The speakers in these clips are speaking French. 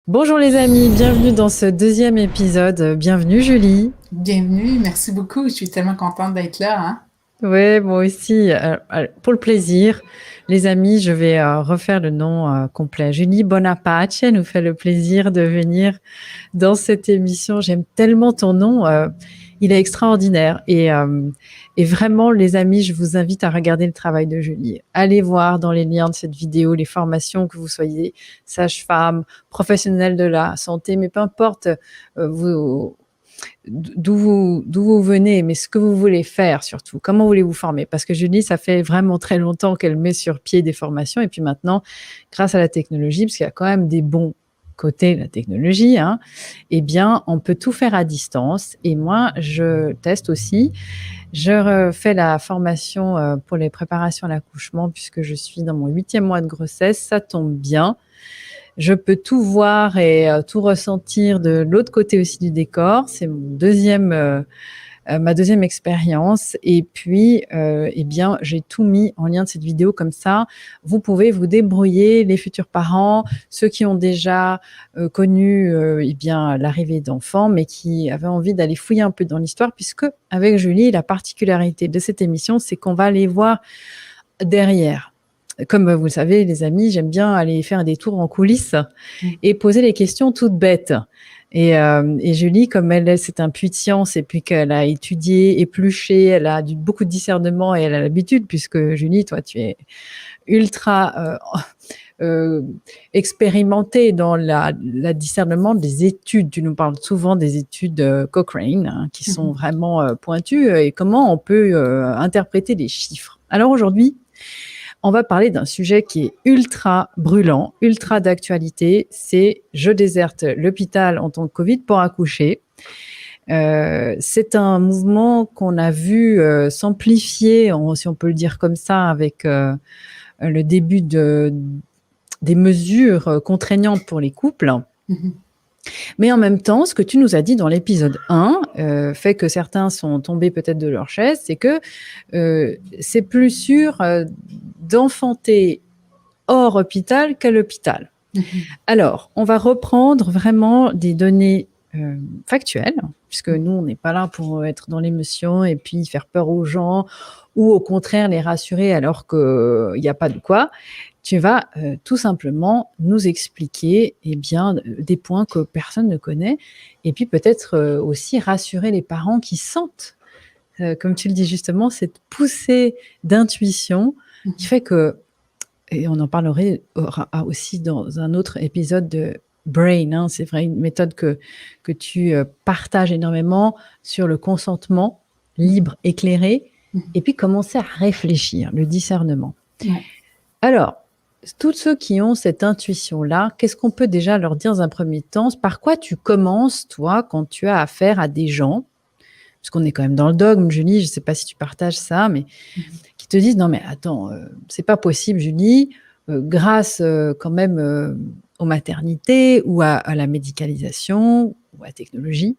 Bonjour les amis, bienvenue dans ce deuxième épisode. Bienvenue Julie. Bienvenue, merci beaucoup. Je suis tellement contente d'être là, hein. Ouais, moi aussi. Pour le plaisir, les amis, je vais refaire le nom complet. Julie Bonaparte nous fait le plaisir de venir dans cette émission. J'aime tellement ton nom. Il est extraordinaire. Et vraiment, les amis, je vous invite à regarder le travail de Julie. Allez voir dans les liens de cette vidéo les formations, que vous soyez sage-femme, professionnelle de la santé, mais peu importe vous, d'où vous venez, mais ce que vous voulez faire surtout. Comment voulez vous former? Parce que Julie, ça fait vraiment très longtemps qu'elle met sur pied des formations. Et puis maintenant, grâce à la technologie, parce qu'il y a quand même des bons côté la technologie, hein, eh bien, on peut tout faire à distance. Et moi, je teste aussi. Je fais la formation pour les préparations à l'accouchement puisque je suis dans mon 8e mois de grossesse. Ça tombe bien. Je peux tout voir et tout ressentir de l'autre côté aussi du décor. C'est ma deuxième expérience. Et puis, eh bien, j'ai tout mis en lien de cette vidéo comme ça. Vous pouvez vous débrouiller, les futurs parents, ceux qui ont déjà connu eh bien l'arrivée d'enfants, mais qui avaient envie d'aller fouiller un peu dans l'histoire, puisque avec Julie, la particularité de cette émission, c'est qu'on va aller voir derrière. Comme vous le savez, les amis, j'aime bien aller faire des tours en coulisses et poser les questions toutes bêtes. Et Julie, comme elle, c'est un puits de science et puis qu'elle a étudié, épluché, elle a beaucoup de discernement et elle a l'habitude, puisque Julie, toi, tu es ultra expérimentée dans la discernement des études. Tu nous parles souvent des études Cochrane, hein, qui sont vraiment pointues et comment on peut interpréter les chiffres. Alors aujourd'hui, on va parler d'un sujet qui est ultra brûlant, ultra d'actualité. C'est je déserte l'hôpital en tant que Covid pour accoucher. C'est un mouvement qu'on a vu s'amplifier, si on peut le dire comme ça, avec le début des mesures contraignantes pour les couples. Mais en même temps, ce que tu nous as dit dans l'épisode 1 fait que certains sont tombés peut-être de leur chaise, c'est que c'est plus sûr d'enfanter hors hôpital qu'à l'hôpital. Alors, on va reprendre vraiment des données factuelles, puisque nous, on n'est pas là pour être dans l'émotion et puis faire peur aux gens, ou au contraire les rassurer alors qu'il n'y a pas de quoi. Tu vas tout simplement nous expliquer des points que personne ne connaît, et puis peut-être aussi rassurer les parents qui sentent, comme tu le dis justement, cette poussée d'intuition qui fait que, et on en parlerait aussi dans un autre épisode de Brain, hein, c'est vrai, une méthode que tu partages énormément sur le consentement libre, éclairé, et puis commencer à réfléchir, le discernement. Ouais. Alors, tous ceux qui ont cette intuition-là, qu'est-ce qu'on peut déjà leur dire dans un premier temps? Par quoi tu commences, toi, quand tu as affaire à des gens, parce qu'on est quand même dans le dogme, Julie, je ne sais pas si tu partages ça, mais qui te disent, non mais attends, c'est pas possible, Julie, grâce quand même aux maternités ou à la médicalisation ou à la technologie,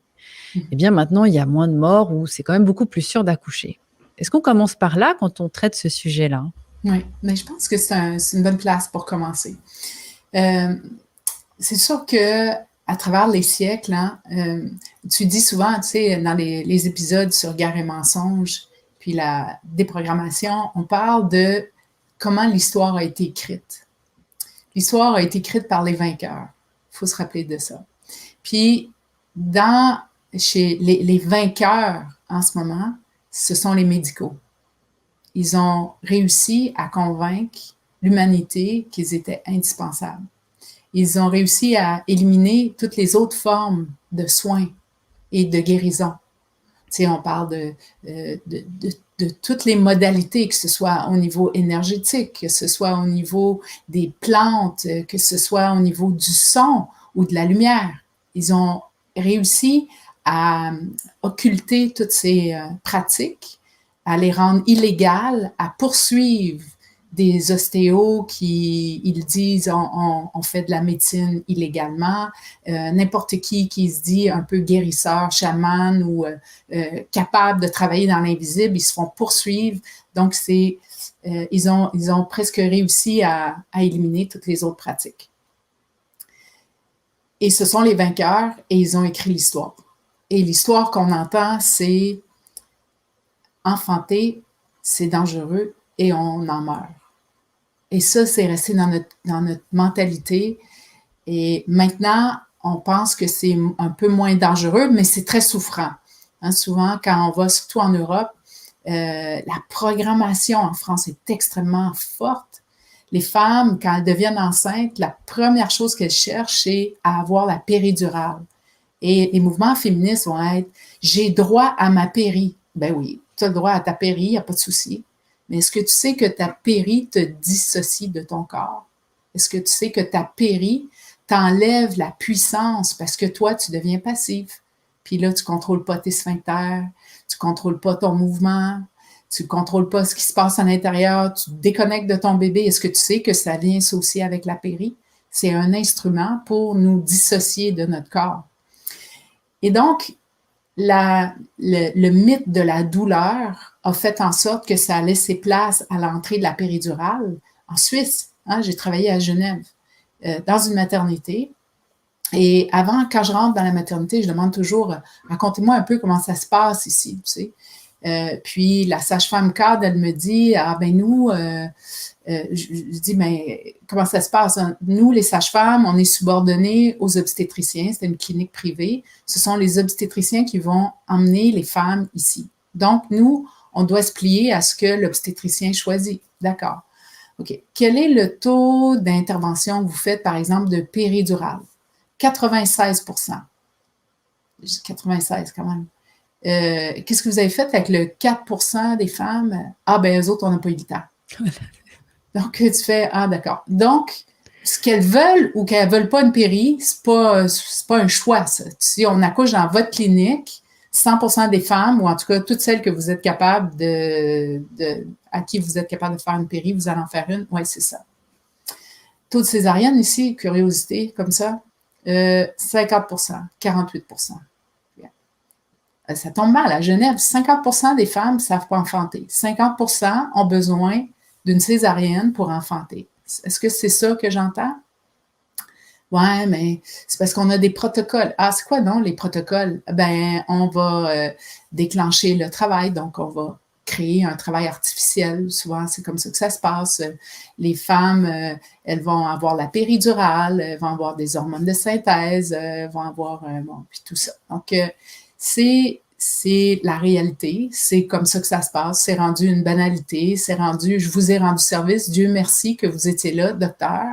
eh bien maintenant il y a moins de morts ou c'est quand même beaucoup plus sûr d'accoucher. Est-ce qu'on commence par là quand on traite ce sujet-là? Oui, mais je pense que c'est une bonne place pour commencer. C'est sûr que à travers les siècles, hein, tu dis souvent, tu sais, dans les épisodes sur Guerre et mensonges, puis la déprogrammation, on parle de comment l'histoire a été écrite. L'histoire a été écrite par les vainqueurs. Il faut se rappeler de ça. Puis, chez les vainqueurs en ce moment, ce sont les médicaux. Ils ont réussi à convaincre l'humanité qu'ils étaient indispensables. Ils ont réussi à éliminer toutes les autres formes de soins et de guérison. Tu sais, on parle de toutes les modalités, que ce soit au niveau énergétique, que ce soit au niveau des plantes, que ce soit au niveau du son ou de la lumière. Ils ont réussi à occulter toutes ces pratiques, à les rendre illégales, à poursuivre des ostéos qui, ils disent, on fait de la médecine illégalement, n'importe qui se dit un peu guérisseur, chaman ou capable de travailler dans l'invisible, ils se font poursuivre. Donc, ils ont presque réussi à éliminer toutes les autres pratiques. Et ce sont les vainqueurs et ils ont écrit l'histoire. Et l'histoire qu'on entend, c'est enfanter, c'est dangereux et on en meurt. Et ça, c'est resté dans notre mentalité. Et maintenant, on pense que c'est un peu moins dangereux, mais c'est très souffrant. Hein, souvent, quand on va, surtout en Europe, la programmation en France est extrêmement forte. Les femmes, quand elles deviennent enceintes, la première chose qu'elles cherchent, c'est à avoir la péridurale. Et les mouvements féministes vont être « j'ai droit à ma péri ». Ben oui, tu as le droit à ta péri, il n'y a pas de souci. Mais est-ce que tu sais que ta péri te dissocie de ton corps? Est-ce que tu sais que ta péri t'enlève la puissance parce que toi, tu deviens passif? Puis là, tu ne contrôles pas tes sphincters, tu ne contrôles pas ton mouvement, tu ne contrôles pas ce qui se passe à l'intérieur, tu te déconnectes de ton bébé. Est-ce que tu sais que ça vient associer avec la péri? C'est un instrument pour nous dissocier de notre corps. Et donc, le mythe de la douleur a fait en sorte que ça a laissé place à l'entrée de la péridurale en Suisse. Hein, j'ai travaillé à Genève, dans une maternité. Et avant, quand je rentre dans la maternité, je demande toujours « racontez-moi un peu comment ça se passe ici », tu sais. Puis la sage-femme cadre, elle me dit « ah ben nous… je dis, mais comment ça se passe? Nous, les sages-femmes, on est subordonnés aux obstétriciens. C'est une clinique privée. Ce sont les obstétriciens qui vont emmener les femmes ici. Donc, nous, on doit se plier à ce que l'obstétricien choisit. D'accord. OK. Quel est le taux d'intervention que vous faites, par exemple, de péridurale? 96 96 quand même. Qu'est-ce que vous avez fait avec le 4 des femmes? Ah, ben eux autres, on n'a pas eu le temps. Donc, tu fais, ah, d'accord. Donc, ce qu'elles veulent ou qu'elles veulent pas une péri, c'est pas un choix, ça. Si on accouche dans votre clinique, 100% des femmes, ou en tout cas, toutes celles que vous êtes capable à qui vous êtes capable de faire une péri, vous allez en faire une. Oui, c'est ça. Taux de césarienne ici, curiosité, comme ça, 50%, 48%. Ça tombe mal. À Genève, 50% des femmes ne savent pas enfanter. 50% ont besoin d'une césarienne pour enfanter. Est-ce que c'est ça que j'entends? Ouais, mais c'est parce qu'on a des protocoles. Ah, c'est quoi, non, les protocoles? Ben, on va déclencher le travail, donc on va créer un travail artificiel. Souvent, c'est comme ça que ça se passe. Les femmes, elles vont avoir la péridurale, elles vont avoir des hormones de synthèse, elles vont avoir, bon, puis tout ça. Donc, c'est la réalité, c'est comme ça que ça se passe, c'est rendu une banalité, c'est rendu, je vous ai rendu service, Dieu merci que vous étiez là, docteur,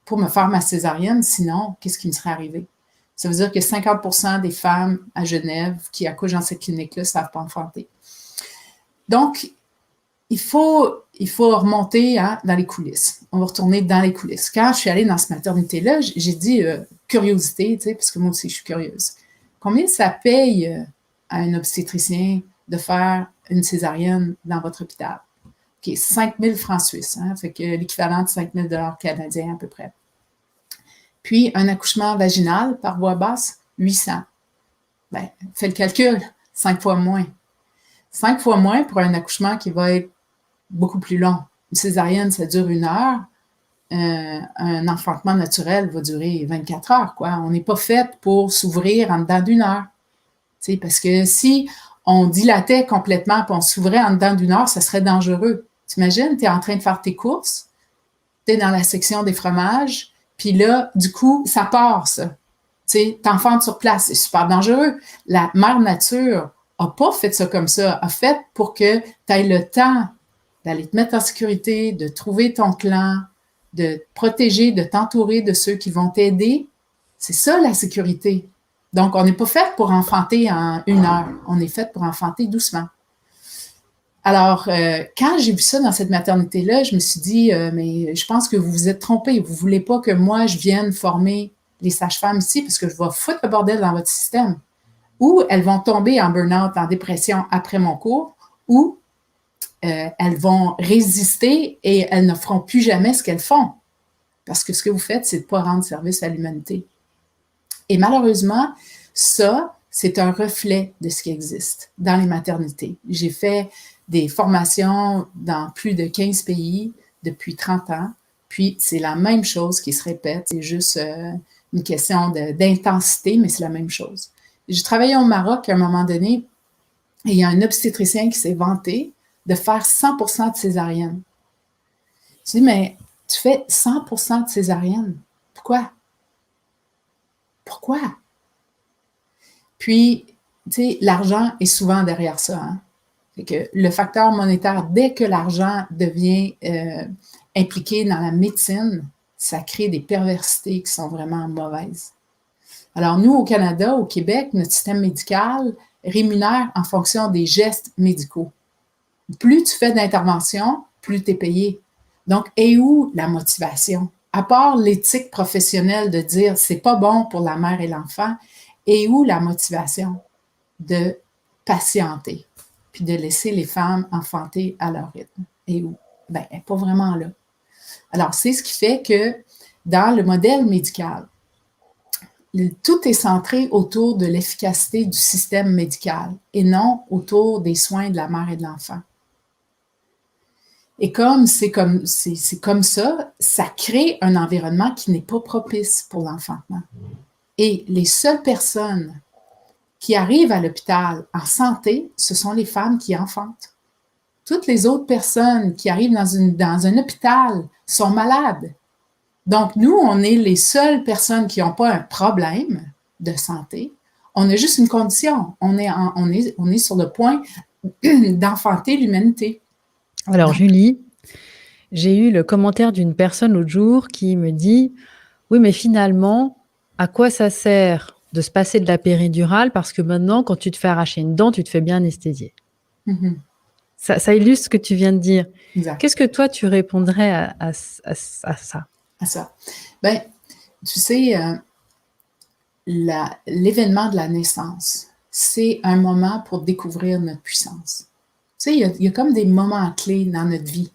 pour me faire ma césarienne, sinon, qu'est-ce qui me serait arrivé? Ça veut dire que 50% des femmes à Genève qui accouchent dans cette clinique-là ne savent pas enfanter. Donc, il faut remonter dans les coulisses. On va retourner dans les coulisses. Quand je suis allée dans cette maternité-là, j'ai dit curiosité, tu sais, parce que moi aussi, je suis curieuse. Combien ça paye à un obstétricien de faire une césarienne dans votre hôpital? OK, 5 000 francs suisses, hein, fait que l'équivalent de 5 000 $ canadiens à peu près. Puis, un accouchement vaginal par voie basse, 800. Ben, fais le calcul, 5 fois moins. 5 fois moins pour un accouchement qui va être beaucoup plus long. Une césarienne, ça dure 1 heure. Un enfantement naturel va durer 24 heures, quoi. On n'est pas fait pour s'ouvrir en dedans d'1 heure. Tu sais, parce que si on dilatait complètement et on s'ouvrait en dedans d'1 heure, ça serait dangereux. T'imagines, tu es en train de faire tes courses, tu es dans la section des fromages, puis là, du coup, ça part, ça. Tu sais, t'enfantes sur place, c'est super dangereux. La mère nature n'a pas fait ça comme ça, a fait pour que tu aies le temps d'aller te mettre en sécurité, de trouver ton clan, de te protéger, de t'entourer de ceux qui vont t'aider. C'est ça, la sécurité. Donc, on n'est pas fait pour enfanter en 1 heure. On est fait pour enfanter doucement. Alors, quand j'ai vu ça dans cette maternité-là, je me suis dit, mais je pense que vous vous êtes trompés. Vous ne voulez pas que moi, je vienne former les sages-femmes ici parce que je vais foutre le bordel dans votre système. Ou elles vont tomber en burn-out, en dépression après mon cours, ou elles vont résister et elles ne feront plus jamais ce qu'elles font. Parce que ce que vous faites, c'est de ne pas rendre service à l'humanité. Et malheureusement, ça, c'est un reflet de ce qui existe dans les maternités. J'ai fait des formations dans plus de 15 pays depuis 30 ans, puis c'est la même chose qui se répète, c'est juste une question d'intensité, mais c'est la même chose. J'ai travaillé au Maroc à un moment donné, et il y a un obstétricien qui s'est vanté de faire 100% de césarienne. Je dis, mais tu fais 100% de césarienne. Pourquoi? Pourquoi? Puis, tu sais, l'argent est souvent derrière ça. Hein? Fait que le facteur monétaire, dès que l'argent devient impliqué dans la médecine, ça crée des perversités qui sont vraiment mauvaises. Alors, nous, au Canada, au Québec, notre système médical rémunère en fonction des gestes médicaux. Plus tu fais d'interventions, plus tu es payé. Donc, et où la motivation? À part l'éthique professionnelle de dire c'est pas bon pour la mère et l'enfant, et où la motivation de patienter, puis de laisser les femmes enfanter à leur rythme? Et où? Ben, pas vraiment là. Alors, c'est ce qui fait que dans le modèle médical, tout est centré autour de l'efficacité du système médical et non autour des soins de la mère et de l'enfant. Et comme c'est comme ça, ça crée un environnement qui n'est pas propice pour l'enfantement. Et les seules personnes qui arrivent à l'hôpital en santé, ce sont les femmes qui enfantent. Toutes les autres personnes qui arrivent dans un hôpital sont malades. Donc, nous, on est les seules personnes qui n'ont pas un problème de santé. On a juste une condition. On est sur le point d'enfanter l'humanité. Alors, Donc, Julie, j'ai eu le commentaire d'une personne l'autre jour qui me dit « Oui, mais finalement, à quoi ça sert de se passer de la péridurale parce que maintenant, quand tu te fais arracher une dent, tu te fais bien anesthésier. » Ça illustre ce que tu viens de dire. Exact. Qu'est-ce que toi, tu répondrais à ça? À ça. Ben, tu sais, l'événement de la naissance, c'est un moment pour découvrir notre puissance. Tu sais, il y a comme des moments clés dans notre vie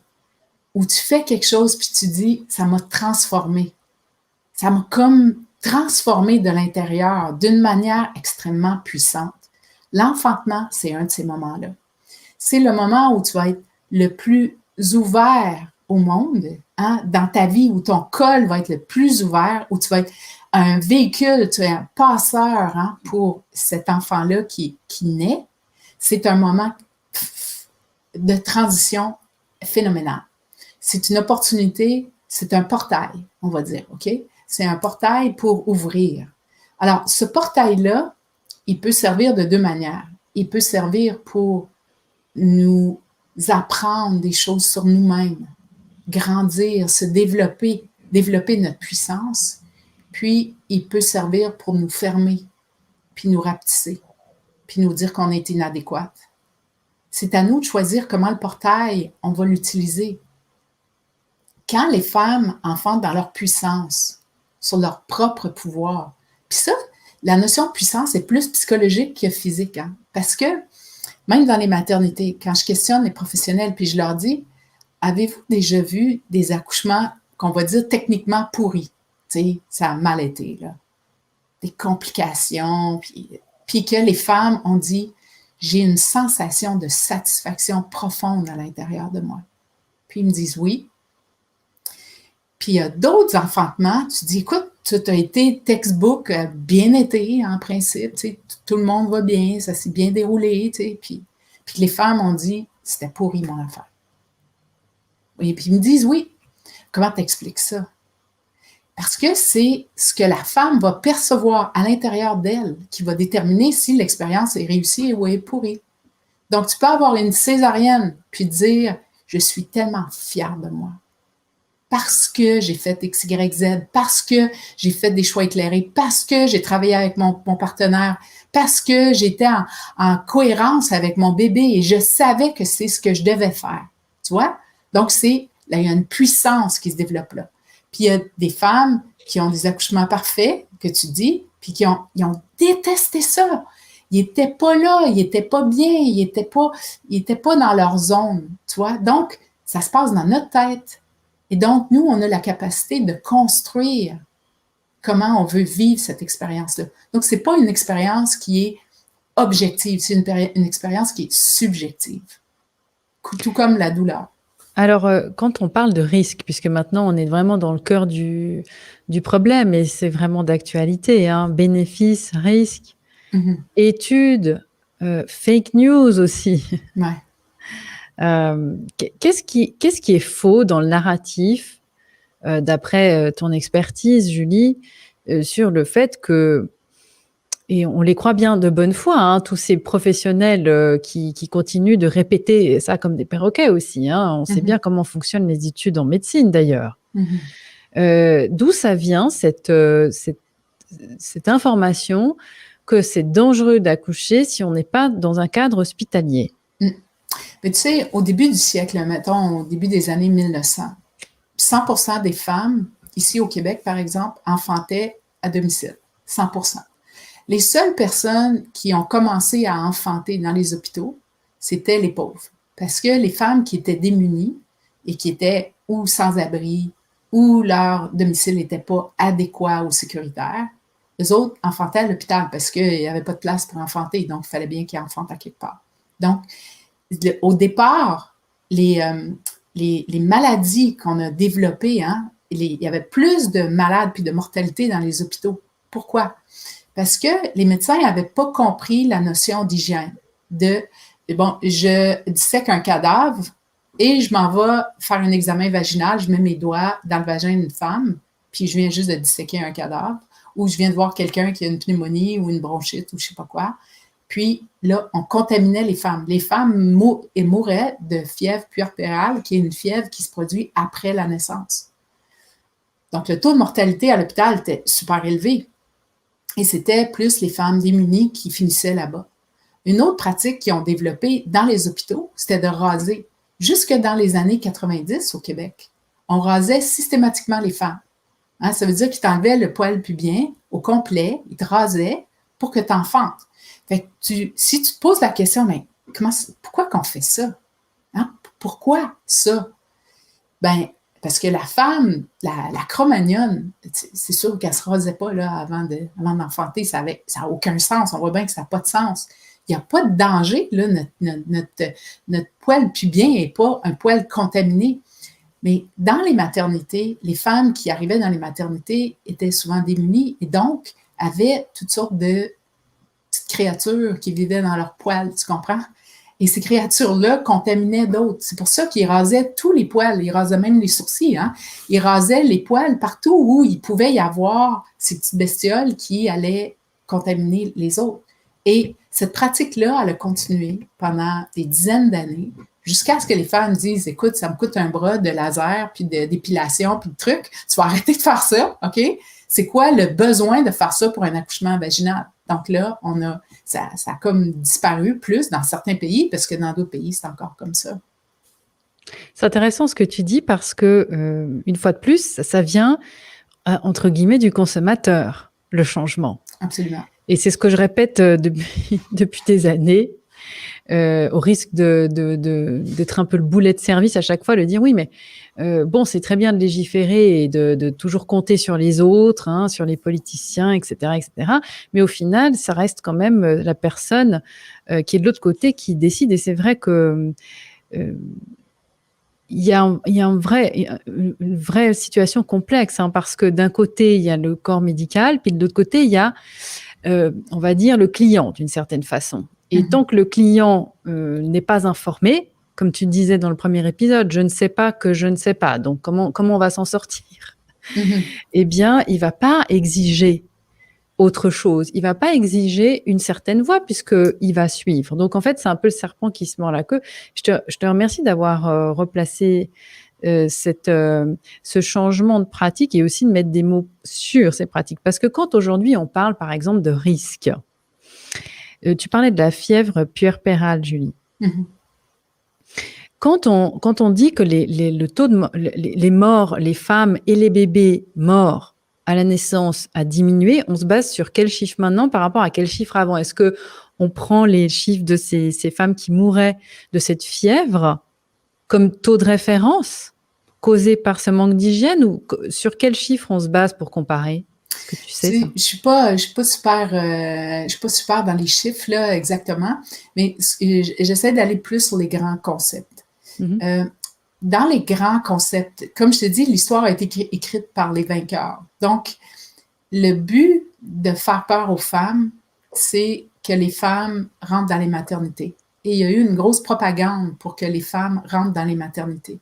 où tu fais quelque chose puis tu dis, ça m'a transformé. Ça m'a comme transformé de l'intérieur d'une manière extrêmement puissante. L'enfantement, c'est un de ces moments-là. C'est le moment où tu vas être le plus ouvert au monde, hein, dans ta vie, où ton col va être le plus ouvert, où tu vas être un véhicule, tu es un passeur, hein, pour cet enfant-là qui naît. C'est un moment de transition phénoménal. C'est une opportunité, c'est un portail, on va dire, OK? C'est un portail pour ouvrir. Alors, ce portail-là, il peut servir de deux manières. Il peut servir pour nous apprendre des choses sur nous-mêmes, grandir, se développer notre puissance. Puis, il peut servir pour nous fermer, puis nous rapetisser, puis nous dire qu'on est inadéquate. C'est à nous de choisir comment le portail, on va l'utiliser. Quand les femmes enfantent dans leur puissance, sur leur propre pouvoir, puis ça, la notion de puissance est plus psychologique que physique, hein? Parce que même dans les maternités, quand je questionne les professionnels, puis je leur dis, avez-vous déjà vu des accouchements qu'on va dire techniquement pourris? Tu sais, ça a mal été, là. Des complications, puis que les femmes ont dit, j'ai une sensation de satisfaction profonde à l'intérieur de moi. Puis ils me disent oui. Puis il y a d'autres enfantements, tu dis, écoute, tu as été textbook, bien été en principe, tu sais, tout le monde va bien, ça s'est bien déroulé, tu sais, puis les femmes ont dit, c'était pourri mon affaire. Et puis ils me disent, oui, comment t'expliques ça? Parce que c'est ce que la femme va percevoir à l'intérieur d'elle qui va déterminer si l'expérience est réussie ou est pourrie. Donc, tu peux avoir une césarienne puis dire, je suis tellement fière de moi. Parce que j'ai fait X, Y, Z, parce que j'ai fait des choix éclairés, parce que j'ai travaillé avec mon partenaire, parce que j'étais en cohérence avec mon bébé et je savais que c'est ce que je devais faire. Tu vois? Donc, là, il y a une puissance qui se développe là. Puis, il y a des femmes qui ont des accouchements parfaits, que tu dis, puis ils ont détesté ça. Ils n'étaient pas là, ils n'étaient pas bien, ils n'étaient pas dans leur zone, tu vois? Donc, ça se passe dans notre tête. Et donc, nous, on a la capacité de construire comment on veut vivre cette expérience-là. Donc, ce n'est pas une expérience qui est objective, c'est une expérience qui est subjective, tout comme la douleur. Alors, quand on parle de risque, puisque maintenant on est vraiment dans le cœur du problème et c'est vraiment d'actualité, hein, bénéfices, risques, Mhm. études, fake news aussi. Ouais. Qu'est-ce qui est faux dans le narratif, d'après ton expertise, Julie, sur le fait que, et on les croit bien de bonne foi, hein, tous ces professionnels qui continuent de répéter ça comme des perroquets aussi, hein, on sait bien Mhm. comment fonctionnent les études en médecine d'ailleurs. Mhm. D'où ça vient cette information que c'est dangereux d'accoucher si on n'est pas dans un cadre hospitalier? Mm. Mais tu sais, au début du siècle, mettons au début des années 1900, 100% des femmes, ici au Québec par exemple, enfantaient à domicile. 100%. Les seules personnes qui ont commencé à enfanter dans les hôpitaux, c'était les pauvres. Parce que les femmes qui étaient démunies et qui étaient ou sans abri, ou leur domicile n'était pas adéquat ou sécuritaire, les autres enfantaient à l'hôpital parce qu'il n'y avait pas de place pour enfanter, donc il fallait bien qu'ils enfantent à quelque part. Donc, au départ, les maladies qu'on a développées, hein, il y avait plus de malades puis de mortalité dans les hôpitaux. Pourquoi? Parce que les médecins n'avaient pas compris la notion d'hygiène. Bon, je dissèque un cadavre et je m'en vais faire un examen vaginal, je mets mes doigts dans le vagin d'une femme, puis je viens juste de disséquer un cadavre, ou je viens de voir quelqu'un qui a une pneumonie ou une bronchite ou je sais pas quoi. Puis là, on contaminait les femmes. Les femmes mouraient de fièvre puerpérale, qui est une fièvre qui se produit après la naissance. Donc, le taux de mortalité à l'hôpital était super élevé. Et c'était plus les femmes démunies qui finissaient là-bas. Une autre pratique qu'ils ont développée dans les hôpitaux, c'était de raser. Jusque dans les années 90 au Québec, on rasait systématiquement les femmes. Hein, ça veut dire qu'ils t'enlevaient le poil pubien au complet, ils te rasaient pour que tu enfantes. Fait que si tu te poses la question, mais pourquoi qu'on fait ça? Hein? Pourquoi ça? Ben, parce que la femme, la Cro-Magnon, c'est sûr qu'elle ne se rasait pas là, avant d'enfanter, ça n'a aucun sens. On voit bien que ça n'a pas de sens. Il n'y a pas de danger, là, notre poil pubien n'est pas un poil contaminé. Mais dans les maternités, les femmes qui arrivaient dans les maternités étaient souvent démunies et donc avaient toutes sortes de petites créatures qui vivaient dans leur poil, tu comprends? Et ces créatures-là contaminaient d'autres. C'est pour ça qu'ils rasaient tous les poils. Ils rasaient même les sourcils. Hein? Ils rasaient les poils partout où il pouvait y avoir ces petites bestioles qui allaient contaminer les autres. Et cette pratique-là, elle a continué pendant des dizaines d'années jusqu'à ce que les femmes disent, écoute, ça me coûte un bras de laser, puis d'épilation, puis de trucs. Tu vas arrêter de faire ça, OK? C'est quoi le besoin de faire ça pour un accouchement vaginal? Donc là, ça a comme disparu plus dans certains pays, parce que dans d'autres pays, c'est encore comme ça. C'est intéressant ce que tu dis parce que, une fois de plus, ça vient, entre guillemets, du consommateur, le changement. Absolument. Et c'est ce que je répète depuis des années, au risque d'être un peu le boulet de service à chaque fois, de dire oui, mais bon, c'est très bien de légiférer et de toujours compter sur les autres, hein, sur les politiciens, etc., etc. Mais au final, ça reste quand même la personne qui est de l'autre côté qui décide. Et c'est vrai que il y a une vraie situation complexe, hein, parce que d'un côté, il y a le corps médical, puis de l'autre côté, il y a, on va dire, le client, d'une certaine façon. Et tant que le client n'est pas informé, comme tu disais dans le premier épisode, je ne sais pas que je ne sais pas, donc comment on va s'en sortir? Eh bien, il ne va pas exiger autre chose. Il ne va pas exiger une certaine voie puisqu'il va suivre. Donc, en fait, c'est un peu le serpent qui se mord la queue. Je te remercie d'avoir replacé ce changement de pratique et aussi de mettre des mots sur ces pratiques. Parce que quand aujourd'hui, on parle, par exemple, de risque, tu parlais de la fièvre puerpérale, Julie. Quand on dit que le taux de les morts, les femmes et les bébés morts à la naissance a diminué, on se base sur quel chiffre maintenant par rapport à quel chiffre avant? Est-ce que on prend les chiffres de ces femmes qui mouraient de cette fièvre comme taux de référence causé par ce manque d'hygiène, ou sur quel chiffre on se base pour comparer? Est-ce que tu sais ça? Je suis pas super dans les chiffres là exactement, mais j'essaie d'aller plus sur les grands concepts. dans les grands concepts, comme je te dis, l'histoire a été écrite par les vainqueurs. Donc, le but de faire peur aux femmes, c'est que les femmes rentrent dans les maternités. Et il y a eu une grosse propagande pour que les femmes rentrent dans les maternités.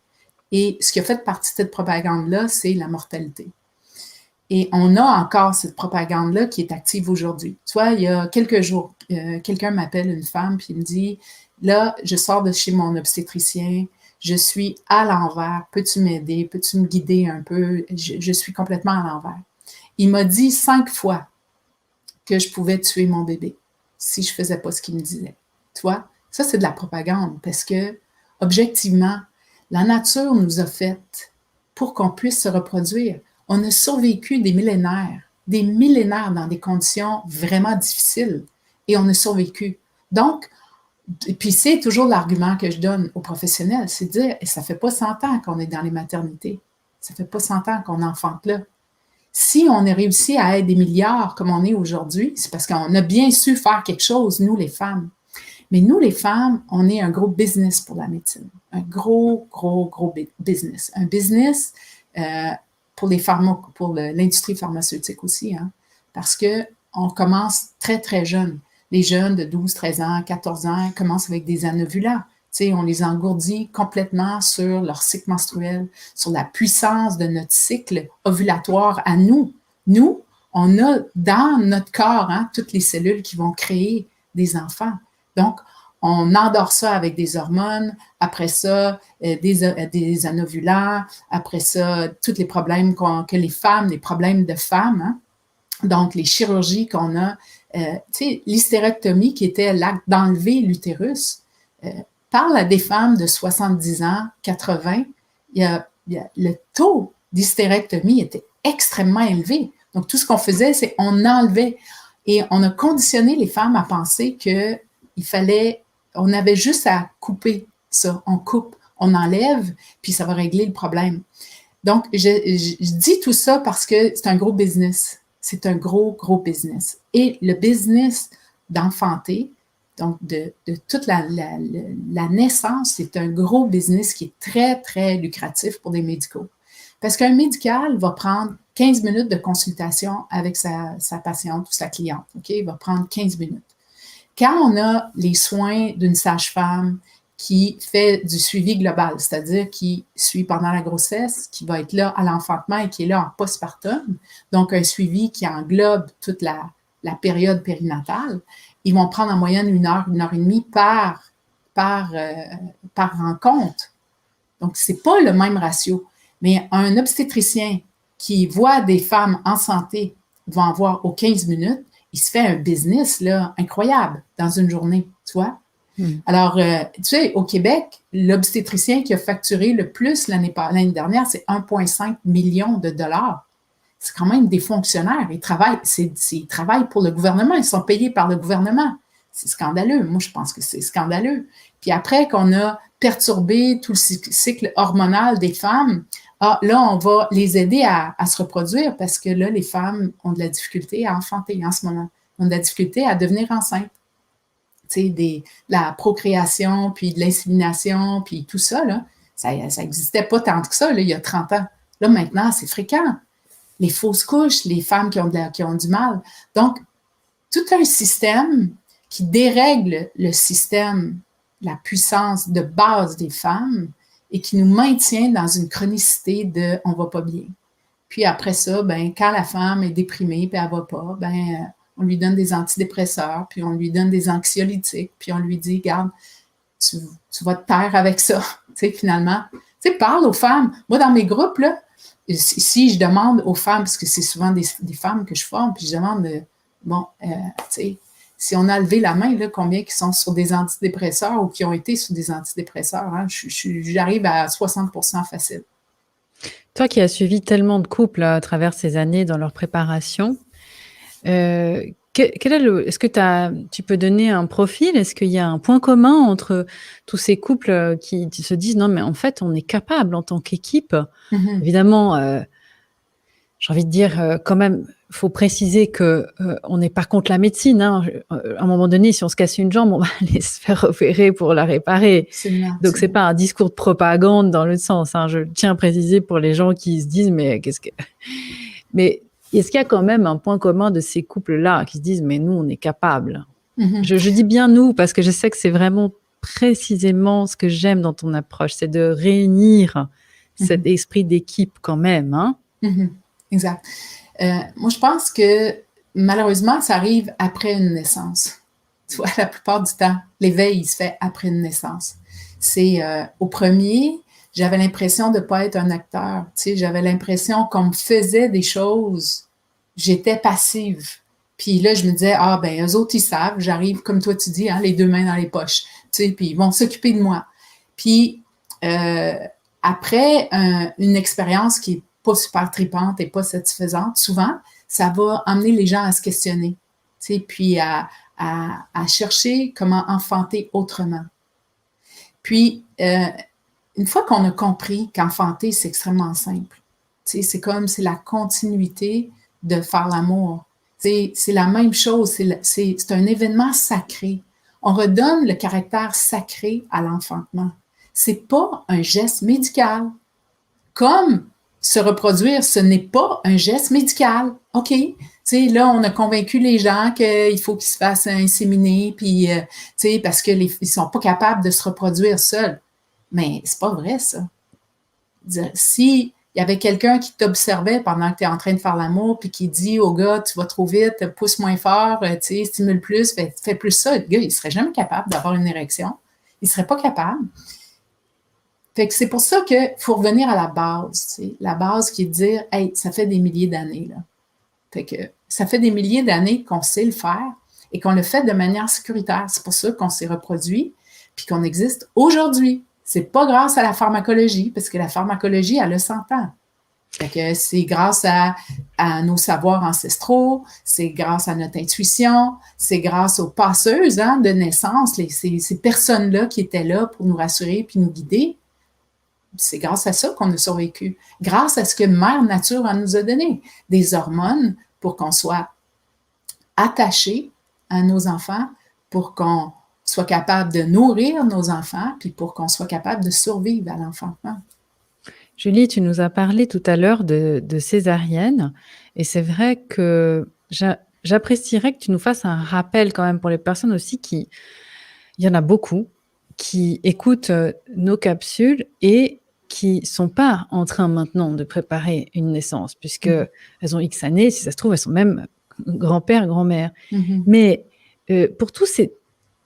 Et ce qui a fait partie de cette propagande-là, c'est la mortalité. Et on a encore cette propagande-là qui est active aujourd'hui. Tu vois, il y a quelques jours, quelqu'un m'appelle, une femme, puis il me dit, là, je sors de chez mon obstétricien, je suis à l'envers, peux-tu m'aider, peux-tu me guider un peu? Je suis complètement à l'envers. Il m'a dit 5 fois que je pouvais tuer mon bébé si je faisais pas ce qu'il me disait. Tu vois, ça, c'est de la propagande parce que, objectivement, la nature nous a fait pour qu'on puisse se reproduire. On a survécu des millénaires dans des conditions vraiment difficiles et on a survécu. Donc, puis c'est toujours l'argument que je donne aux professionnels, c'est de dire, et ça fait pas 100 ans qu'on est dans les maternités, ça fait pas 100 ans qu'on enfante là. Si on a réussi à être des milliards comme on est aujourd'hui, c'est parce qu'on a bien su faire quelque chose, nous les femmes. Mais nous les femmes, on est un gros business pour la médecine, un gros business. Un business pour l'industrie pharmaceutique aussi, hein, parce qu'on commence très, très jeune. Les jeunes de 12, 13 ans, 14 ans commencent avec des anovulats. Tu sais, on les engourdit complètement sur leur cycle menstruel, sur la puissance de notre cycle ovulatoire à nous. Nous, on a dans notre corps toutes les cellules qui vont créer des enfants. Donc, on endort ça avec des hormones, après ça, des anovulats, après ça, tous les problèmes que les femmes, les problèmes de femmes, hein? Donc les chirurgies qu'on a, tu sais, l'hystérectomie qui était l'acte d'enlever l'utérus, parle à des femmes de 70 ans, 80, le taux d'hystérectomie était extrêmement élevé. Donc tout ce qu'on faisait, c'est on enlevait et on a conditionné les femmes à penser que on avait juste à couper ça. On coupe, on enlève, puis ça va régler le problème. Donc, je dis tout ça parce que c'est un gros business. C'est un gros business. Et le business d'enfanter, donc de toute la naissance, c'est un gros business qui est très, très lucratif pour des médicaux. Parce qu'un médical va prendre 15 minutes de consultation avec sa patiente ou sa cliente. OK? Il va prendre 15 minutes. Quand on a les soins d'une sage-femme qui fait du suivi global, c'est-à-dire qui suit pendant la grossesse, qui va être là à l'enfantement et qui est là en postpartum, donc un suivi qui englobe toute la période périnatale, ils vont prendre en moyenne 1 heure et demie par rencontre. Donc, c'est pas le même ratio. Mais un obstétricien qui voit des femmes en santé va en voir aux 15 minutes, il se fait un business là, incroyable dans une journée, tu vois. Alors, tu sais, au Québec, l'obstétricien qui a facturé le plus l'année dernière, c'est 1,5 million de dollars. C'est quand même des fonctionnaires. Ils travaillent pour le gouvernement. Ils sont payés par le gouvernement. C'est scandaleux. Moi, je pense que c'est scandaleux. Puis après qu'on a perturbé tout le cycle hormonal des femmes, là, on va les aider à se reproduire parce que là, les femmes ont de la difficulté à enfanter en ce moment. Ont de la difficulté à devenir enceintes. Tu sais, la procréation, puis de l'insémination, puis tout ça, là, ça n'existait pas tant que ça, là, il y a 30 ans. Là, maintenant, c'est fréquent. Les fausses couches, les femmes qui ont du mal. Donc, tout un système qui dérègle le système, la puissance de base des femmes et qui nous maintient dans une chronicité de « on va pas bien ». Puis après ça, ben, quand la femme est déprimée puis elle va pas, ben, on lui donne des antidépresseurs, puis on lui donne des anxiolytiques, puis on lui dit, regarde, tu vas te taire avec ça, tu sais, finalement. Tu sais, parle aux femmes. Moi, dans mes groupes, là, si je demande aux femmes, parce que c'est souvent des femmes que je forme, puis je demande, tu sais, si on a levé la main, là, combien qui sont sur des antidépresseurs ou qui ont été sur des antidépresseurs, hein, j'arrive à 60% facile. Toi qui as suivi tellement de couples à travers ces années dans leur préparation, est-ce que tu peux donner un profil? Est-ce qu'il y a un point commun entre tous ces couples qui se disent non, mais en fait, on est capable en tant qu'équipe? Évidemment, j'ai envie de dire quand même, faut préciser que on n'est pas contre la médecine. Hein. À un moment donné, si on se casse une jambe, on va aller se faire opérer pour la réparer. Absolument, Donc, c'est absolument. pas un discours de propagande dans l'autre sens. Hein. Je tiens à préciser pour les gens qui se disent, mais qu'est-ce que... Mais est-ce qu'il y a quand même un point commun de ces couples-là qui se disent, mais nous, on est capables? Je dis bien nous, parce que je sais que c'est vraiment précisément ce que j'aime dans ton approche, c'est de réunir cet esprit d'équipe quand même. Hein? Exact. Moi, je pense que malheureusement, ça arrive après une naissance. Tu vois, la plupart du temps, l'éveil, il se fait après une naissance. C'est au premier, j'avais l'impression de ne pas être un acteur. Tu sais, j'avais l'impression qu'on me faisait des choses, j'étais passive. Puis là, je me disais, ah ben, eux autres, ils savent, j'arrive, comme toi tu dis, hein, les deux mains dans les poches. Tu sais, puis ils vont s'occuper de moi. Puis après une expérience qui est pas super tripante et pas satisfaisante, souvent, ça va amener les gens à se questionner, tu sais, puis à chercher comment enfanter autrement. Puis, une fois qu'on a compris qu'enfanter, c'est extrêmement simple, tu sais, c'est la continuité de faire l'amour. C'est la même chose, c'est un événement sacré. On redonne le caractère sacré à l'enfantement. C'est pas un geste médical. Comme se reproduire, ce n'est pas un geste médical. OK. Tu sais, là, on a convaincu les gens qu'il faut qu'ils se fassent inséminer, puis, tu sais, parce qu'ils sont pas capables de se reproduire seuls. Mais c'est pas vrai, ça. Si il y avait quelqu'un qui t'observait pendant que tu es en train de faire l'amour, puis qui dit au gars, tu vas trop vite, pousse moins fort, tu sais, stimule plus, fais plus ça, le gars, il serait jamais capable d'avoir une érection. Il serait pas capable. Fait que c'est pour ça qu'il faut revenir à la base, tu sais, la base qui est de dire, hey, ça fait des milliers d'années, là. Fait que ça fait des milliers d'années qu'on sait le faire et qu'on le fait de manière sécuritaire. C'est pour ça qu'on s'est reproduit puis qu'on existe aujourd'hui. C'est pas grâce à la pharmacologie, parce que la pharmacologie, elle a 100 ans. Fait que c'est grâce à nos savoirs ancestraux, c'est grâce à notre intuition, c'est grâce aux passeuses hein, de naissance, ces personnes-là qui étaient là pour nous rassurer puis nous guider. C'est grâce à ça qu'on a survécu. Grâce à ce que Mère Nature nous a donné. Des hormones pour qu'on soit attaché à nos enfants, pour qu'on soit capable de nourrir nos enfants, puis pour qu'on soit capable de survivre à l'enfantement. Julie, tu nous as parlé tout à l'heure de césarienne, et c'est vrai que j'apprécierais que tu nous fasses un rappel quand même pour les personnes aussi il y en a beaucoup, qui écoutent nos capsules et qui sont pas en train maintenant de préparer une naissance, puisque elles ont X années, si ça se trouve, elles sont même grand-père, grand-mère. Mais pour tous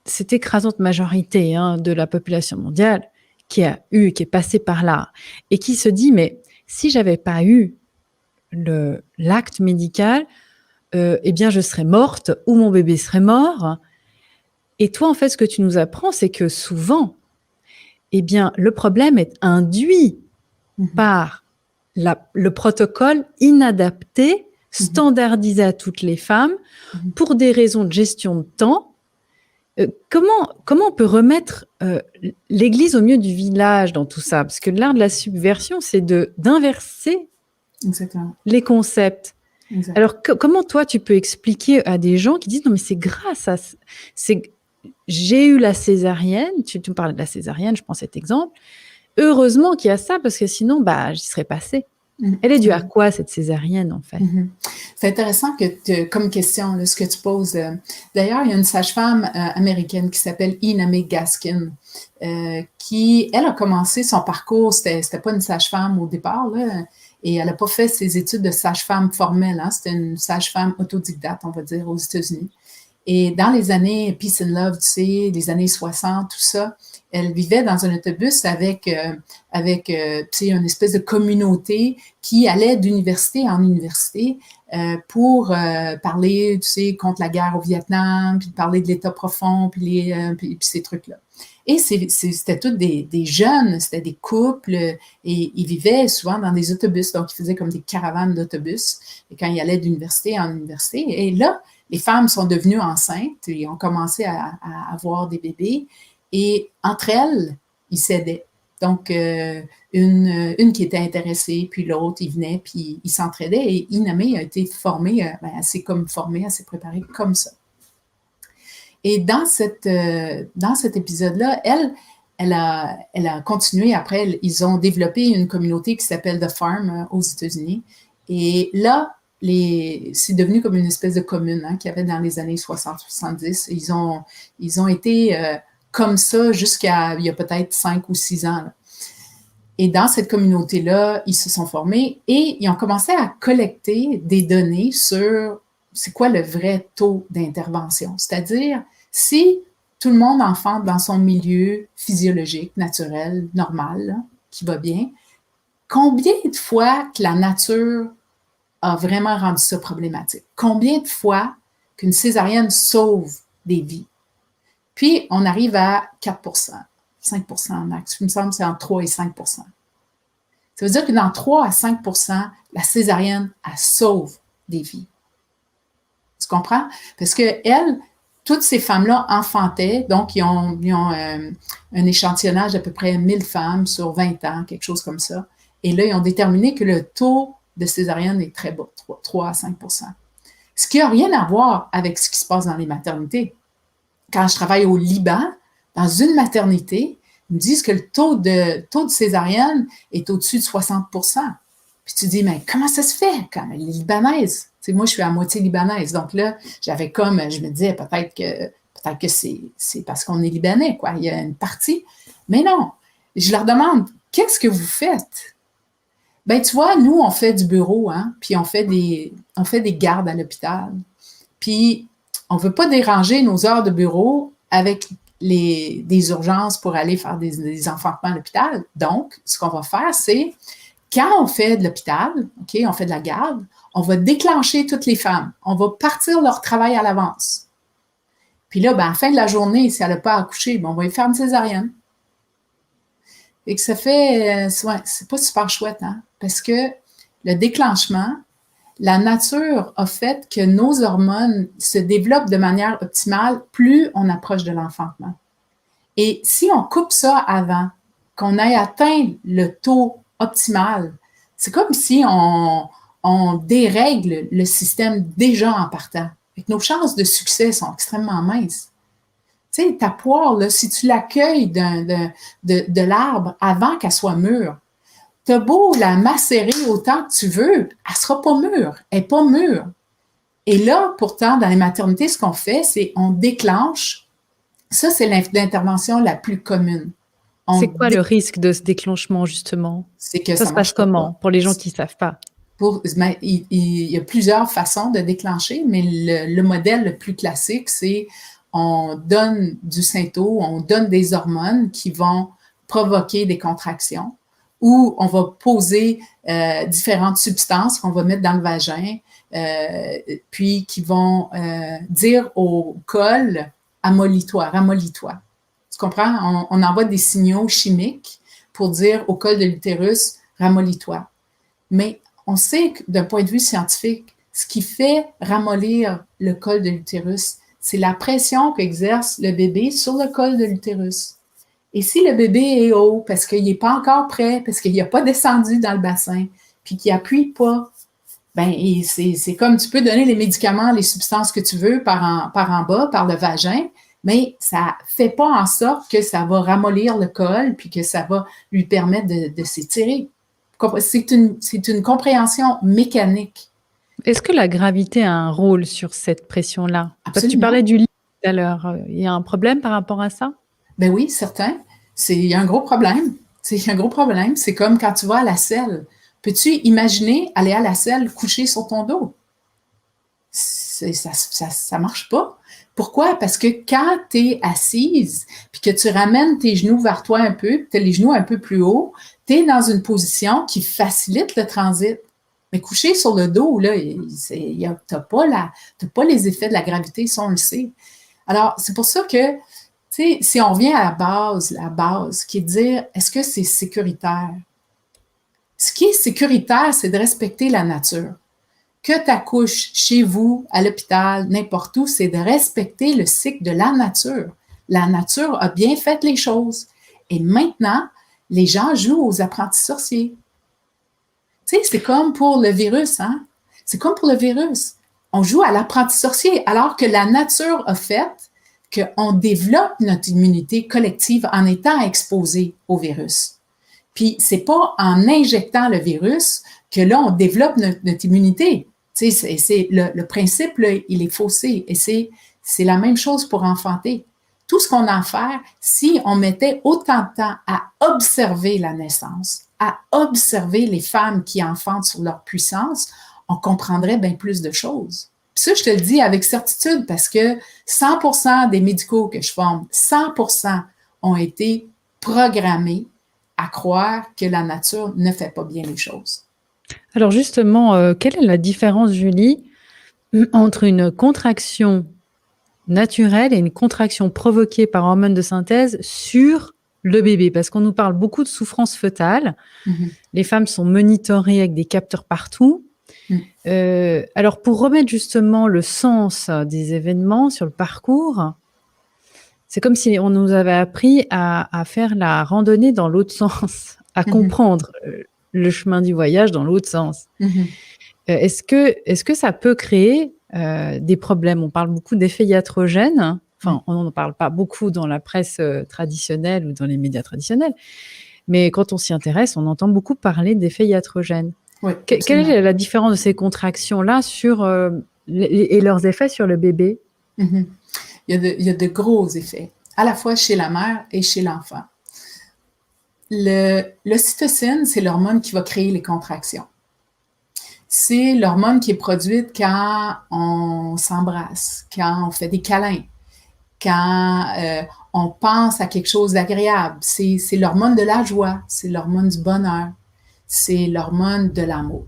cette écrasante majorité hein, de la population mondiale qui est passée par là et qui se dit, mais si j'avais pas eu l'acte médical, eh bien, je serais morte ou mon bébé serait mort. Et toi, en fait, ce que tu nous apprends, c'est que souvent, eh bien, le problème est induit par le protocole inadapté, standardisé à toutes les femmes, pour des raisons de gestion de temps. Comment on peut remettre l'église au milieu du village dans tout ça? Parce que l'art de la subversion, c'est d'inverser les concepts. Exact. Alors, comment toi, tu peux expliquer à des gens qui disent « Non, mais c'est grâce à… J'ai eu la césarienne, tu me parlais de la césarienne, je prends cet exemple. Heureusement qu'il y a ça, parce que sinon, j'y serais passée. » Elle est due à quoi, cette césarienne, en fait? C'est intéressant comme question, là, ce que tu poses. D'ailleurs, il y a une sage-femme américaine qui s'appelle Ina May Gaskin, qui, elle, a commencé son parcours, c'était pas une sage-femme au départ, là, et elle n'a pas fait ses études de sage-femme formelle, hein, c'était une sage-femme autodidacte, on va dire, aux États-Unis. Et dans les années Peace and Love, tu sais, les années 60, tout ça, elle vivait dans un autobus avec tu sais, une espèce de communauté qui allait d'université en université pour parler, tu sais, contre la guerre au Vietnam, puis parler de l'État profond, puis ces trucs-là. Et c'était tous des jeunes, c'était des couples, et ils vivaient souvent dans des autobus, donc ils faisaient comme des caravanes d'autobus, et quand ils allaient d'université en université. Et là, les femmes sont devenues enceintes et ont commencé à avoir des bébés. Et entre elles, ils s'aidaient. Donc, une qui était intéressée, puis l'autre, ils venaient, puis ils s'entraidaient. Et Inamé a été formée, elle s'est comme formée, elle s'est préparée comme ça. Et dans cet épisode-là, elle a continué après. Ils ont développé une communauté qui s'appelle The Farm aux États-Unis. Et là, c'est devenu comme une espèce de commune qu'il y avait dans les années 60-70. Ils ont été comme ça jusqu'à il y a peut-être 5 ou 6 ans. Là. Et dans cette communauté-là, ils se sont formés et ils ont commencé à collecter des données sur c'est quoi le vrai taux d'intervention. C'est-à-dire, si tout le monde enfante dans son milieu physiologique, naturel, normal, là, qui va bien, combien de fois que la nature a vraiment rendu ça problématique? Combien de fois qu'une césarienne sauve des vies? Puis, on arrive à 4 5 max. Il me semble que c'est entre 3 et 5 Ça veut dire que dans 3 à 5 la césarienne, elle sauve des vies. Tu comprends? Parce que elles, toutes ces femmes-là enfantaient, donc ils ont un échantillonnage d'à peu près 1000 femmes sur 20 ans, quelque chose comme ça. Et là, ils ont déterminé que le taux de césarienne est très bas, 3 à 5 Ce qui n'a rien à voir avec ce qui se passe dans les maternités. Quand je travaille au Liban, dans une maternité, ils me disent que le taux de césarienne est au-dessus de 60 Puis tu dis, mais comment ça se fait quand les Libanaises? Tu sais, moi, je suis à moitié libanaise. Donc là, je me disais peut-être que c'est parce qu'on est libanais, quoi. Il y a une partie. Mais non. Je leur demande, qu'est-ce que vous faites? Ben, tu vois, nous, on fait du bureau, puis on fait des gardes à l'hôpital. Puis, on ne veut pas déranger nos heures de bureau avec des urgences pour aller faire des enfantements à l'hôpital. Donc, ce qu'on va faire, c'est, quand on fait de l'hôpital, OK, on fait de la garde, on va déclencher toutes les femmes. On va partir leur travail à l'avance. Puis là, ben, à la fin de la journée, si elle n'a pas accouché, ben, on va lui faire une césarienne. Et que ça fait, c'est pas super chouette, parce que le déclenchement, la nature a fait que nos hormones se développent de manière optimale plus on approche de l'enfantement. Et si on coupe ça avant, qu'on ait atteint le taux optimal, c'est comme si on dérègle le système déjà en partant. Et que nos chances de succès sont extrêmement minces. Tu sais, ta poire, là, si tu l'accueilles de l'arbre avant qu'elle soit mûre, t'as beau la macérer autant que tu veux, elle ne sera pas mûre. Elle n'est pas mûre. Et là, pourtant, dans les maternités, ce qu'on fait, c'est on déclenche. Ça, c'est l'intervention la plus commune. C'est quoi le risque de ce déclenchement, justement? C'est que ça se passe comment, pour les gens qui ne savent pas? Il y a plusieurs façons de déclencher, mais le modèle le plus classique, c'est on donne du Synto, on donne des hormones qui vont provoquer des contractions, ou on va poser différentes substances qu'on va mettre dans le vagin, puis qui vont dire au col « ramollis-toi ». Tu comprends? On envoie des signaux chimiques pour dire au col de l'utérus « ramollis-toi ». Mais on sait que d'un point de vue scientifique, ce qui fait ramollir le col de l'utérus, c'est la pression qu'exerce le bébé sur le col de l'utérus. Et si le bébé est haut parce qu'il n'est pas encore prêt, parce qu'il n'a pas descendu dans le bassin, puis qu'il n'appuie pas, ben c'est comme tu peux donner les médicaments, les substances que tu veux par en bas, par le vagin, mais ça ne fait pas en sorte que ça va ramollir le col, puis que ça va lui permettre de s'étirer. C'est une compréhension mécanique. Est-ce que la gravité a un rôle sur cette pression-là? Absolument. Parce que tu parlais du lit tout à l'heure. Il y a un problème par rapport à ça? Ben oui, certain. Il y a un gros problème. C'est comme quand tu vas à la selle. Peux-tu imaginer aller à la selle coucher sur ton dos? Ça marche pas. Pourquoi? Parce que quand tu es assise, puis que tu ramènes tes genoux vers toi un peu, puis tu as les genoux un peu plus haut, tu es dans une position qui facilite le transit. Mais coucher sur le dos, là, tu n'as pas les effets de la gravité, ça, on le sait. Alors, c'est pour ça que, tu sais, si on revient à la base, qui est de dire, est-ce que c'est sécuritaire? Ce qui est sécuritaire, c'est de respecter la nature. Que tu accouches chez vous, à l'hôpital, n'importe où, c'est de respecter le cycle de la nature. La nature a bien fait les choses. Et maintenant, les gens jouent aux apprentis sorciers. Tu sais, c'est comme pour le virus, hein? C'est comme pour le virus. On joue à l'apprenti sorcier, alors que la nature a fait qu'on développe notre immunité collective en étant exposé au virus. Puis, c'est pas en injectant le virus que là, on développe notre immunité. Tu sais, le principe, là, il est faussé. Et c'est la même chose pour enfanter. Tout ce qu'on a à faire, si on mettait autant de temps à observer la naissance, à observer les femmes qui enfantent sur leur puissance, on comprendrait bien plus de choses. Puis ça, je te le dis avec certitude parce que 100% des médicaux que je forme, 100% ont été programmés à croire que la nature ne fait pas bien les choses. Alors justement, quelle est la différence, Julie, entre une contraction naturelle et une contraction provoquée par hormones de synthèse sur le bébé? Parce qu'on nous parle beaucoup de souffrance fœtale. Les femmes sont monitorées avec des capteurs partout. Alors, pour remettre justement le sens des événements sur le parcours, c'est comme si on nous avait appris à faire la randonnée dans l'autre sens, à comprendre le chemin du voyage dans l'autre sens. Est-ce que ça peut créer des problèmes? On parle beaucoup d'effets iatrogènes. Enfin, on n'en parle pas beaucoup dans la presse traditionnelle ou dans les médias traditionnels. Mais quand on s'y intéresse, on entend beaucoup parler d'effets iatrogènes. Oui, quelle est la différence de ces contractions-là et leurs effets sur le bébé? Il y a de gros effets, à la fois chez la mère et chez l'enfant. L'ocytocine, c'est l'hormone qui va créer les contractions. C'est l'hormone qui est produite quand on s'embrasse, quand on fait des câlins, quand on pense à quelque chose d'agréable. C'est l'hormone de la joie, c'est l'hormone du bonheur, c'est l'hormone de l'amour.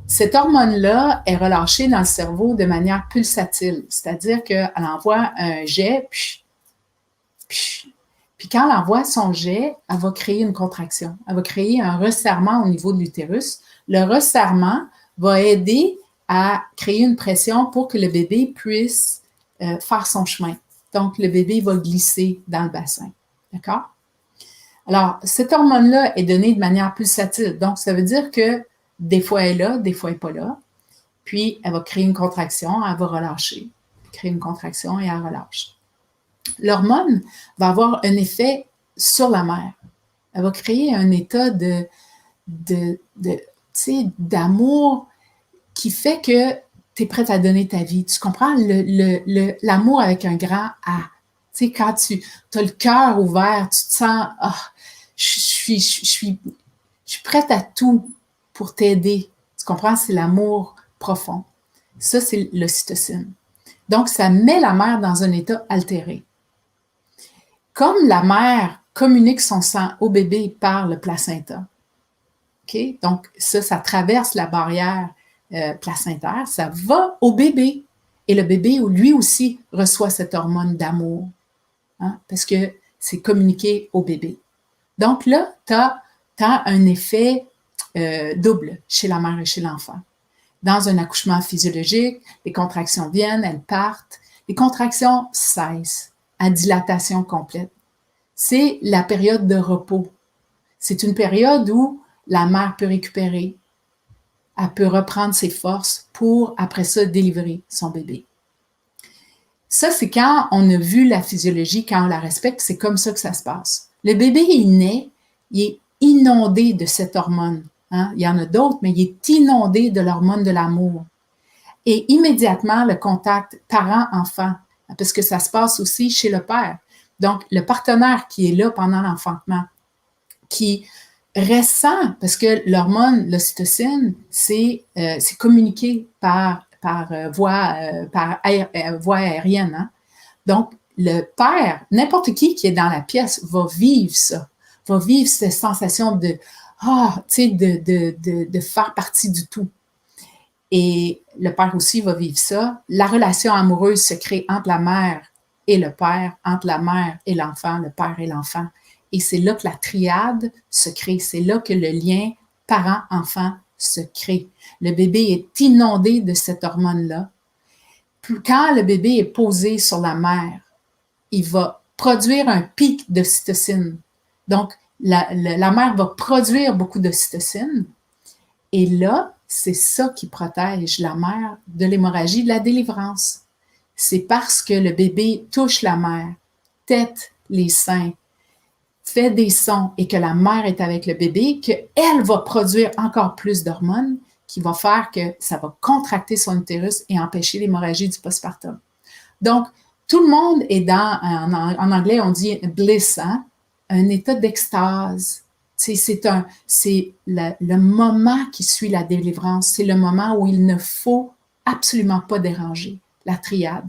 Cette hormone-là est relâchée dans le cerveau de manière pulsatile, c'est-à-dire qu'elle envoie un jet, puis quand elle envoie son jet, elle va créer une contraction. Elle va créer un resserrement au niveau de l'utérus. Le resserrement va aider à créer une pression pour que le bébé puisse faire son chemin. Donc, le bébé va glisser dans le bassin. D'accord? Alors, cette hormone-là est donnée de manière pulsatile. Donc, ça veut dire que des fois elle est là, des fois elle n'est pas là. Puis, elle va créer une contraction, elle va relâcher. Créer une contraction et elle relâche. L'hormone va avoir un effet sur la mère. Elle va créer un état d'amour qui fait que tu es prête à donner ta vie. Tu comprends? L'amour avec un grand A. Tu sais, quand tu as le cœur ouvert, tu te sens, je suis prête à tout pour t'aider. Tu comprends? C'est l'amour profond. Ça, c'est l'ocytocine. Donc, ça met la mère dans un état altéré. Comme la mère communique son sang au bébé par le placenta, okay? Donc ça traverse la barrière placentaire, ça va au bébé. Et le bébé, lui aussi, reçoit cette hormone d'amour, hein, parce que c'est communiqué au bébé. Donc là, tu as un effet double chez la mère et chez l'enfant. Dans un accouchement physiologique, les contractions viennent, elles partent, les contractions cessent à dilatation complète. C'est la période de repos. C'est une période où la mère peut récupérer, elle peut reprendre ses forces pour, après ça, délivrer son bébé. Ça, c'est quand on a vu la physiologie, quand on la respecte, c'est comme ça que ça se passe. Le bébé, il naît, il est inondé de cette hormone. Hein? Il y en a d'autres, mais il est inondé de l'hormone de l'amour. Et immédiatement, le contact parent-enfant, parce que ça se passe aussi chez le père. Donc, le partenaire qui est là pendant l'enfantement, qui ressent, parce que l'hormone, l'ocytocine, c'est communiqué par voie aérienne. Hein? Donc, le père, n'importe qui est dans la pièce va vivre ça, va vivre cette sensation de faire partie du tout. Et le père aussi va vivre ça. La relation amoureuse se crée entre la mère et le père, entre la mère et l'enfant, le père et l'enfant. Et c'est là que la triade se crée. C'est là que le lien parent-enfant se crée. Le bébé est inondé de cette hormone-là. Quand le bébé est posé sur la mère, il va produire un pic d'ocytocine. Donc, la mère va produire beaucoup d'ocytocine. Et là, c'est ça qui protège la mère de l'hémorragie, de la délivrance. C'est parce que le bébé touche la mère, tète les seins, fait des sons et que la mère est avec le bébé, qu'elle va produire encore plus d'hormones qui va faire que ça va contracter son utérus et empêcher l'hémorragie du postpartum. Donc, tout le monde est en anglais, on dit bliss, hein? Un état d'extase. C'est le moment qui suit la délivrance. C'est le moment où il ne faut absolument pas déranger la triade.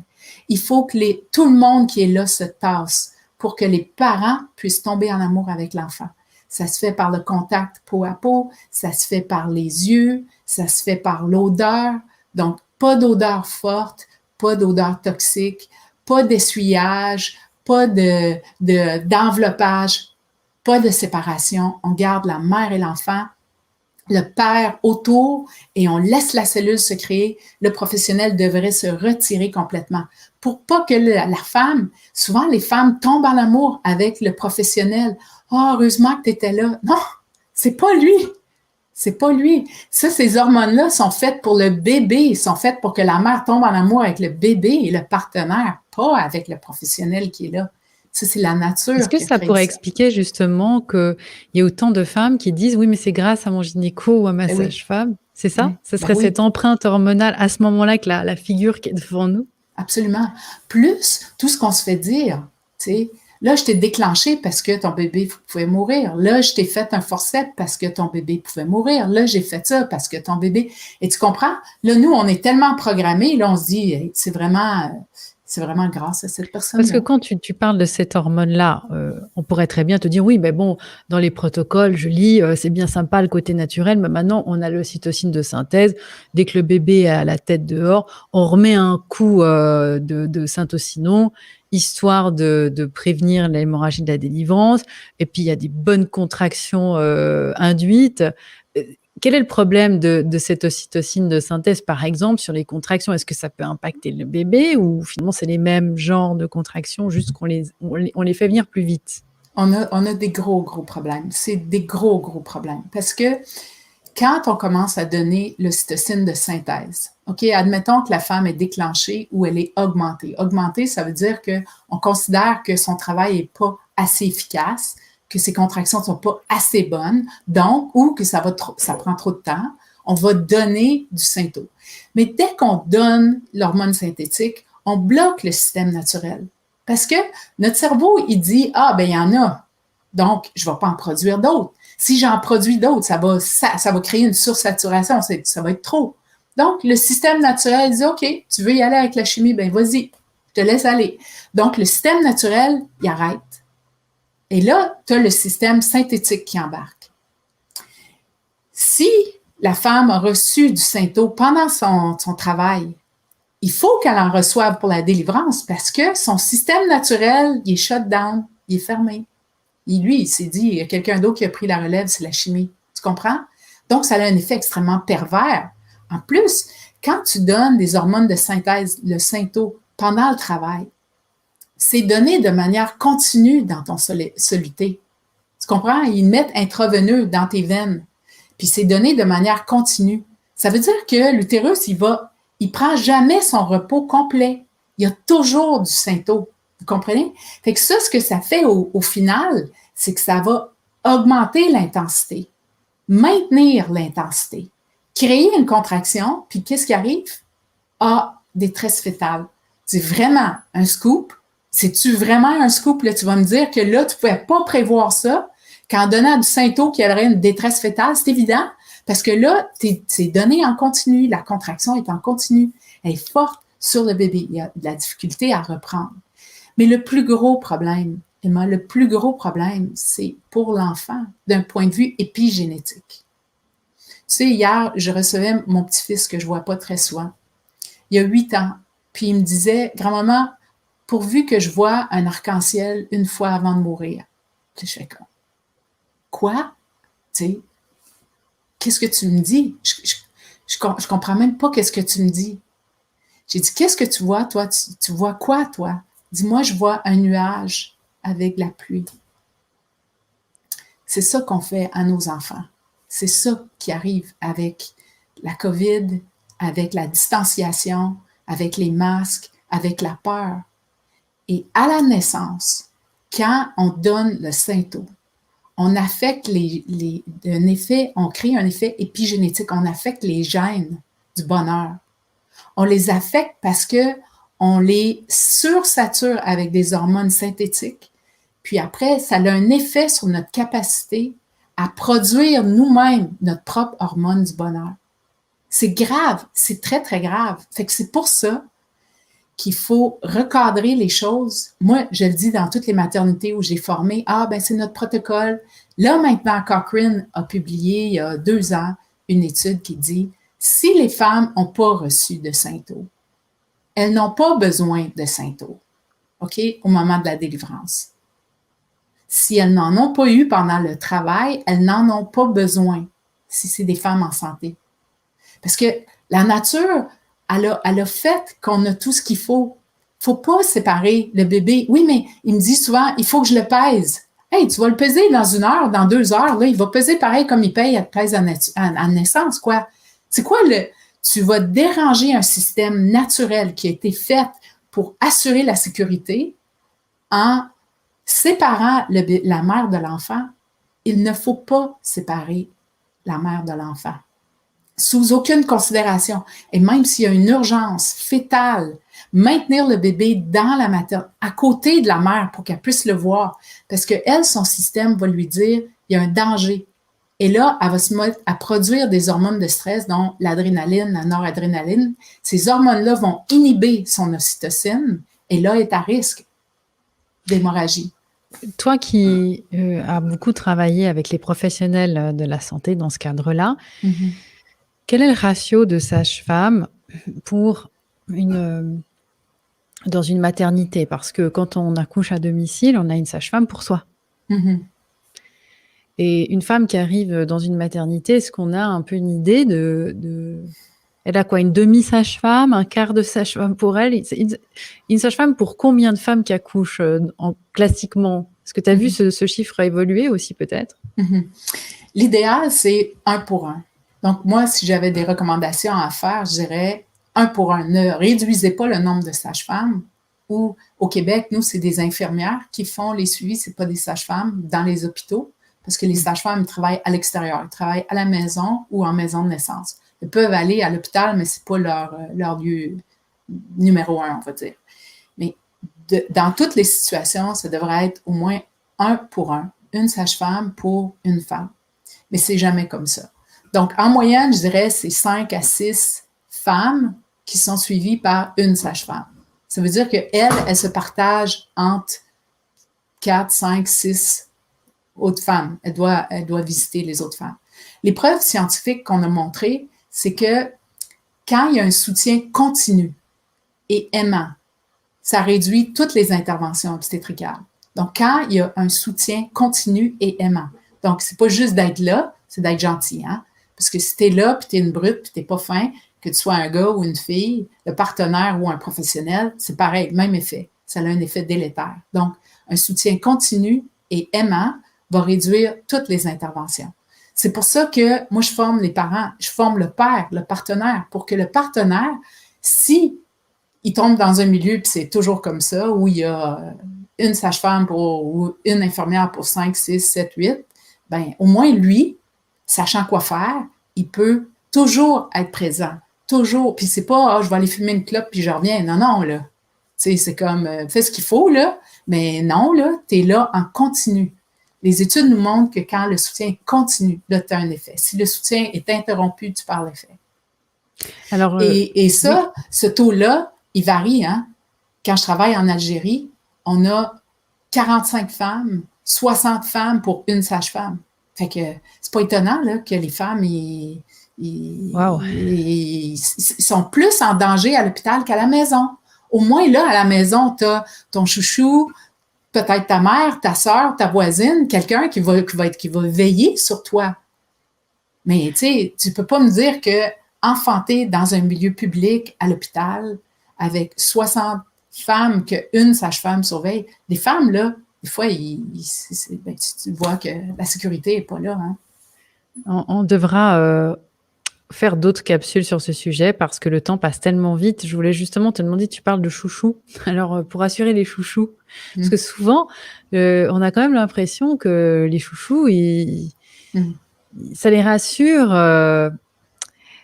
Il faut que tout le monde qui est là se tasse pour que les parents puissent tomber en amour avec l'enfant. Ça se fait par le contact peau à peau, ça se fait par les yeux, ça se fait par l'odeur. Donc, pas d'odeur forte, pas d'odeur toxique, pas d'essuyage, pas d'enveloppage, pas de séparation. On garde la mère et l'enfant, le père autour et on laisse la cellule se créer. Le professionnel devrait se retirer complètement pour pas que la femme, souvent les femmes tombent en amour avec le professionnel. « Oh, heureusement que tu étais là. » Non, c'est pas lui. C'est pas lui. Ça, ces hormones-là sont faites pour le bébé, sont faites pour que la mère tombe en amour avec le bébé et le partenaire, pas avec le professionnel qui est là. Ça, c'est la nature. Est-ce que ça pourrait expliquer justement qu'il y a autant de femmes qui disent « Oui, mais c'est grâce à mon gynéco ou à ma sage-femme ». C'est ça? Oui. Ce serait cette empreinte hormonale à ce moment-là que la figure qui est devant nous? Absolument. Plus tout ce qu'on se fait dire, tu sais. Là, je t'ai déclenché parce que ton bébé pouvait mourir. Là, je t'ai fait un forceps parce que ton bébé pouvait mourir. Là, j'ai fait ça parce que ton bébé... Et tu comprends? Là, nous, on est tellement programmés, là, on se dit, hey, c'est vraiment grâce à cette personne. Parce que quand tu parles de cette hormone-là, on pourrait très bien te dire, oui, mais bon, dans les protocoles, je lis, c'est bien sympa le côté naturel, mais maintenant, on a l'ocytocine de synthèse. Dès que le bébé a la tête dehors, on remet un coup de syntocinon, histoire de prévenir l'hémorragie de la délivrance. Et puis, il y a des bonnes contractions induites. Quel est le problème de cette ocytocine de synthèse, par exemple, sur les contractions? Est-ce que ça peut impacter le bébé ou finalement, c'est les mêmes genres de contractions, juste qu'on les fait venir plus vite? On a des gros problèmes. C'est des gros problèmes. Parce que quand on commence à donner l'ocytocine de synthèse, OK, admettons que la femme est déclenchée ou elle est augmentée. Augmentée, ça veut dire qu'on considère que son travail n'est pas assez efficace, que ses contractions ne sont pas assez bonnes, donc, ou que ça prend trop de temps, on va donner du Synto. Mais dès qu'on donne l'hormone synthétique, on bloque le système naturel. Parce que notre cerveau, il dit, ah, ben il y en a, donc je ne vais pas en produire d'autres. Si j'en produis d'autres, ça va créer une sursaturation, ça va être trop. Donc, le système naturel dit, OK, tu veux y aller avec la chimie, ben vas-y, je te laisse aller. Donc, le système naturel, il arrête. Et là, tu as le système synthétique qui embarque. Si la femme a reçu du Synto pendant son travail, il faut qu'elle en reçoive pour la délivrance parce que son système naturel, il est shut down, il est fermé. Et lui, il s'est dit, il y a quelqu'un d'autre qui a pris la relève, c'est la chimie. Tu comprends? Donc, ça a un effet extrêmement pervers. En plus, quand tu donnes des hormones de synthèse, le Synto, pendant le travail, c'est donné de manière continue dans ton soluté. Tu comprends? Ils mettent intraveineux dans tes veines. Puis c'est donné de manière continue. Ça veut dire que l'utérus, il prend jamais son repos complet. Il y a toujours du Synto. Vous comprenez? Fait que ça, ce que ça fait au final, c'est que ça va augmenter l'intensité, maintenir l'intensité, créer une contraction, puis qu'est-ce qui arrive? Ah, détresse fœtale. C'est vraiment un scoop. C'est-tu vraiment un scoop? Là, tu vas me dire que là, tu ne pouvais pas prévoir ça, qu'en donnant du Synto qu'il y aurait une détresse fœtale, c'est évident, parce que là, c'est donné en continu, la contraction est en continu, elle est forte sur le bébé, il y a de la difficulté à reprendre. Mais le plus gros problème, Emma, c'est pour l'enfant, d'un point de vue épigénétique. Tu sais, hier, je recevais mon petit-fils que je ne vois pas très souvent. Il y a 8 ans, puis il me disait, « Grand-maman, pourvu que je vois un arc-en-ciel une fois avant de mourir. » Puis je fais comme, « Quoi? Tu sais, qu'est-ce que tu me dis? Je comprends même pas qu'est-ce que tu me dis. » J'ai dit, « Qu'est-ce que tu vois, toi? Tu vois quoi, toi? » Dis-moi, je vois un nuage avec la pluie. C'est ça qu'on fait à nos enfants. C'est ça qui arrive avec la COVID, avec la distanciation, avec les masques, avec la peur. Et à la naissance, quand on donne le sein tôt, on affecte on crée un effet épigénétique, on affecte les gènes du bonheur. On les affecte parce que on les sursature avec des hormones synthétiques. Puis après, ça a un effet sur notre capacité à produire nous-mêmes notre propre hormone du bonheur. C'est grave, c'est très, très grave. Fait que c'est pour ça qu'il faut recadrer les choses. Moi, je le dis dans toutes les maternités où j'ai formé, c'est notre protocole. Là, maintenant, Cochrane a publié, il y a 2 ans, une étude qui dit, si les femmes n'ont pas reçu de sein tôt, elles n'ont pas besoin de sein tôt, OK, au moment de la délivrance. Si elles n'en ont pas eu pendant le travail, elles n'en ont pas besoin, si c'est des femmes en santé. Parce que la nature, elle a fait qu'on a tout ce qu'il faut. Il ne faut pas séparer le bébé. Oui, mais il me dit souvent, il faut que je le pèse. Hey, tu vas le peser dans 1 heure, dans 2 heures, là, il va peser pareil comme il pèse à naissance, quoi. C'est quoi tu vas déranger un système naturel qui a été fait pour assurer la sécurité en séparant la mère de l'enfant. Il ne faut pas séparer la mère de l'enfant. Sous aucune considération. Et même s'il y a une urgence fétale, maintenir le bébé dans la maternité, à côté de la mère pour qu'elle puisse le voir. Parce que elle, son système va lui dire, il y a un danger. Et là, elle va se mettre à produire des hormones de stress, dont l'adrénaline, la noradrénaline. Ces hormones-là vont inhiber son ocytocine et là, elle est à risque d'hémorragie. Toi qui as beaucoup travaillé avec les professionnels de la santé dans ce cadre-là, quel est le ratio de sages-femmes dans une maternité? Parce que quand on accouche à domicile, on a une sage-femme pour soi. Et une femme qui arrive dans une maternité, est-ce qu'on a un peu une idée elle a quoi, une demi-sage-femme, un quart de sage-femme pour elle? Une sage-femme pour combien de femmes qui accouchent classiquement? Est-ce que tu as vu ce chiffre évoluer aussi peut-être? L'idéal, c'est 1 pour 1. Donc moi, si j'avais des recommandations à faire, je dirais 1 pour 1. Ne réduisez pas le nombre de sages-femmes. Ou au Québec, nous, c'est des infirmières qui font les suivis, c'est pas des sages-femmes dans les hôpitaux, parce que les sages-femmes travaillent à l'extérieur, ils travaillent à la maison ou en maison de naissance. Ils peuvent aller à l'hôpital, mais c'est pas leur lieu numéro 1, on va dire. Mais dans toutes les situations, ça devrait être au moins 1 pour 1, une sage-femme pour une femme. Mais c'est jamais comme ça. Donc, en moyenne, je dirais, c'est 5 à 6 femmes qui sont suivies par une sage-femme. Ça veut dire qu'elle se partage entre 4, 5, 6 autres femmes. Elle doit visiter les autres femmes. Les preuves scientifiques qu'on a montrées, c'est que quand il y a un soutien continu et aimant, ça réduit toutes les interventions obstétricales. Donc, quand il y a un soutien continu et aimant, donc c'est pas juste d'être là, c'est d'être gentil, hein? Parce que si t'es là, puis t'es une brute, puis t'es pas fin, que tu sois un gars ou une fille, le partenaire ou un professionnel, c'est pareil, même effet. Ça a un effet délétère. Donc, un soutien continu et aimant va réduire toutes les interventions. C'est pour ça que moi, je forme les parents, je forme le père, le partenaire, pour que le partenaire, si il tombe dans un milieu, puis c'est toujours comme ça, où il y a une sage-femme ou une infirmière pour 5, 6, 7, 8, ben au moins lui, sachant quoi faire, il peut toujours être présent. Toujours. Puis c'est pas, je vais aller fumer une clope puis je reviens. Non, non, là. Tu sais, c'est comme, fais ce qu'il faut, là. Mais non, là, t'es là en continu. Les études nous montrent que quand le soutien continue, là, tu as un effet. Si le soutien est interrompu, tu perds l'effet. Alors, et ça, oui. Ce taux-là, il varie, hein. Quand je travaille en Algérie, on a 45 femmes, 60 femmes pour une sage-femme. Fait que c'est pas étonnant, là, que les femmes, ils sont plus en danger à l'hôpital qu'à la maison. Au moins, là, à la maison, tu as ton chouchou, peut-être ta mère, ta soeur, ta voisine, quelqu'un qui va veiller sur toi. Mais tu sais, tu peux pas me dire que enfanter dans un milieu public à l'hôpital avec 60 femmes qu'une sage-femme surveille, les femmes, là, des fois, tu vois que la sécurité n'est pas là. Hein. On devra faire d'autres capsules sur ce sujet parce que le temps passe tellement vite. Je voulais justement te demander, tu parles de chouchous. Alors, pour assurer les chouchous, parce que souvent, on a quand même l'impression que les chouchous, ça les rassure.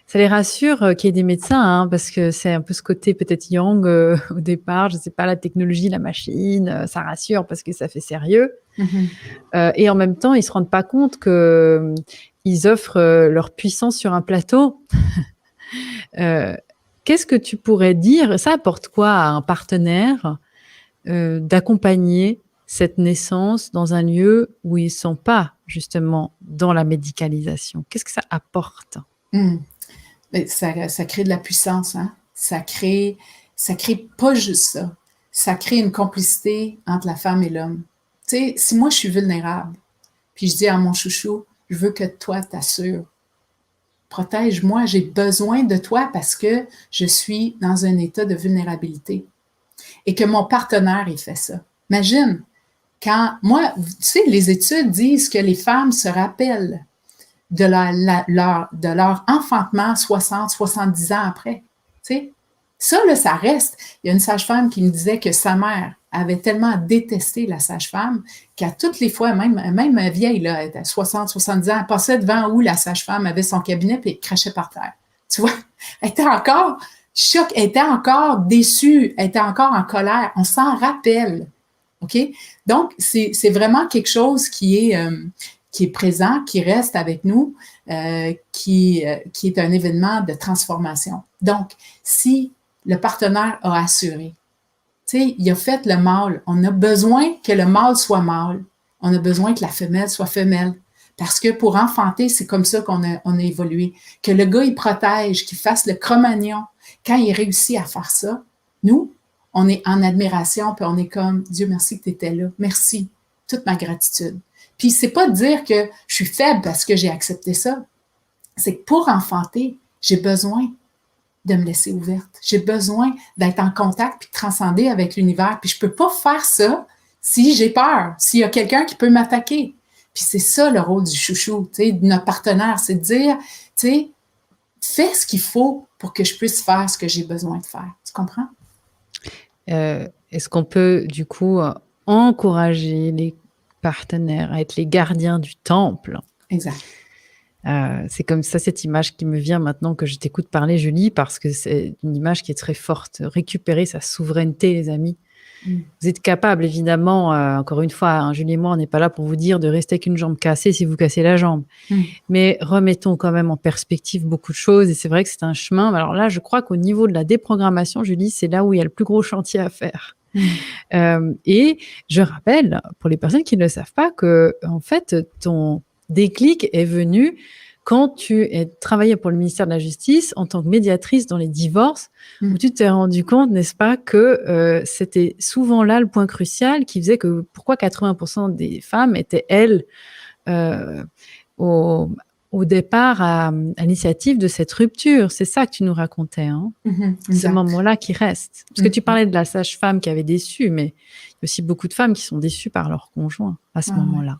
Ça les rassure qu'il y ait des médecins, hein, parce que c'est un peu ce côté peut-être yang au départ. Je ne sais pas, la technologie, la machine, ça rassure parce que ça fait sérieux. Et en même temps, ils ne se rendent pas compte qu'ils offrent leur puissance sur un plateau. Qu'est-ce que tu pourrais dire? Ça apporte quoi à un partenaire d'accompagner cette naissance dans un lieu où ils ne sont pas justement dans la médicalisation? Qu'est-ce que ça apporte? Ça crée de la puissance, hein? Ça crée pas juste ça. Ça crée une complicité entre la femme et l'homme. Tu sais, si moi je suis vulnérable, puis je dis à mon chouchou, je veux que toi t'assures, protège-moi, j'ai besoin de toi parce que je suis dans un état de vulnérabilité. Et que mon partenaire, il fait ça. Imagine, quand moi, tu sais, les études disent que les femmes se rappellent de leur enfantement 60, 70 ans après. Tu sais, ça, là, ça reste. Il y a une sage-femme qui me disait que sa mère avait tellement détesté la sage-femme qu'à toutes les fois, même vieille, là, elle était à 60, 70 ans, elle passait devant où la sage-femme avait son cabinet et elle crachait par terre. Tu vois, elle était encore choquée, elle était encore déçue, elle était encore en colère. On s'en rappelle. OK? Donc, c'est vraiment quelque chose qui est présent, qui reste avec nous, qui est un événement de transformation. Donc, si le partenaire a assuré, tu sais, il a fait le mâle, on a besoin que le mâle soit mâle, on a besoin que la femelle soit femelle, parce que pour enfanter, c'est comme ça qu'on a évolué. Que le gars, il protège, qu'il fasse le Cro-Magnon, quand il réussit à faire ça, nous, on est en admiration, puis on est comme, Dieu merci que tu étais là, merci, toute ma gratitude. Puis c'est pas de dire que je suis faible parce que j'ai accepté ça. C'est que pour enfanter, j'ai besoin de me laisser ouverte. J'ai besoin d'être en contact puis de transcender avec l'univers. Puis je peux pas faire ça si j'ai peur, s'il y a quelqu'un qui peut m'attaquer. Puis c'est ça le rôle du chouchou, tu sais, de notre partenaire, c'est de dire, tu sais, fais ce qu'il faut pour que je puisse faire ce que j'ai besoin de faire. Tu comprends? Est-ce qu'on peut du coup encourager les partenaires à être les gardiens du temple? Exact. C'est comme ça cette image qui me vient maintenant que je t'écoute parler, Julie, parce que c'est une image qui est très forte. Récupérer sa souveraineté, les amis. Vous êtes capable, évidemment, encore une fois, hein, Julie et moi, on n'est pas là pour vous dire de rester avec une jambe cassée si vous cassez la jambe. Mais remettons quand même en perspective beaucoup de choses. Et c'est vrai que c'est un chemin. Alors là, je crois qu'au niveau de la déprogrammation, Julie, c'est là où il y a le plus gros chantier à faire. Et je rappelle, pour les personnes qui ne le savent pas, que en fait, ton déclic est venu quand tu travaillais pour le ministère de la Justice en tant que médiatrice dans les divorces, où tu t'es rendu compte, n'est-ce pas, que c'était souvent là le point crucial qui faisait que pourquoi 80% des femmes étaient, elles, au départ à l'initiative de cette rupture. C'est ça que tu nous racontais, hein? Ce moment-là qui reste. Parce que tu parlais de la sage-femme qui avait déçu, mais il y a aussi beaucoup de femmes qui sont déçues par leur conjoint à ce moment-là.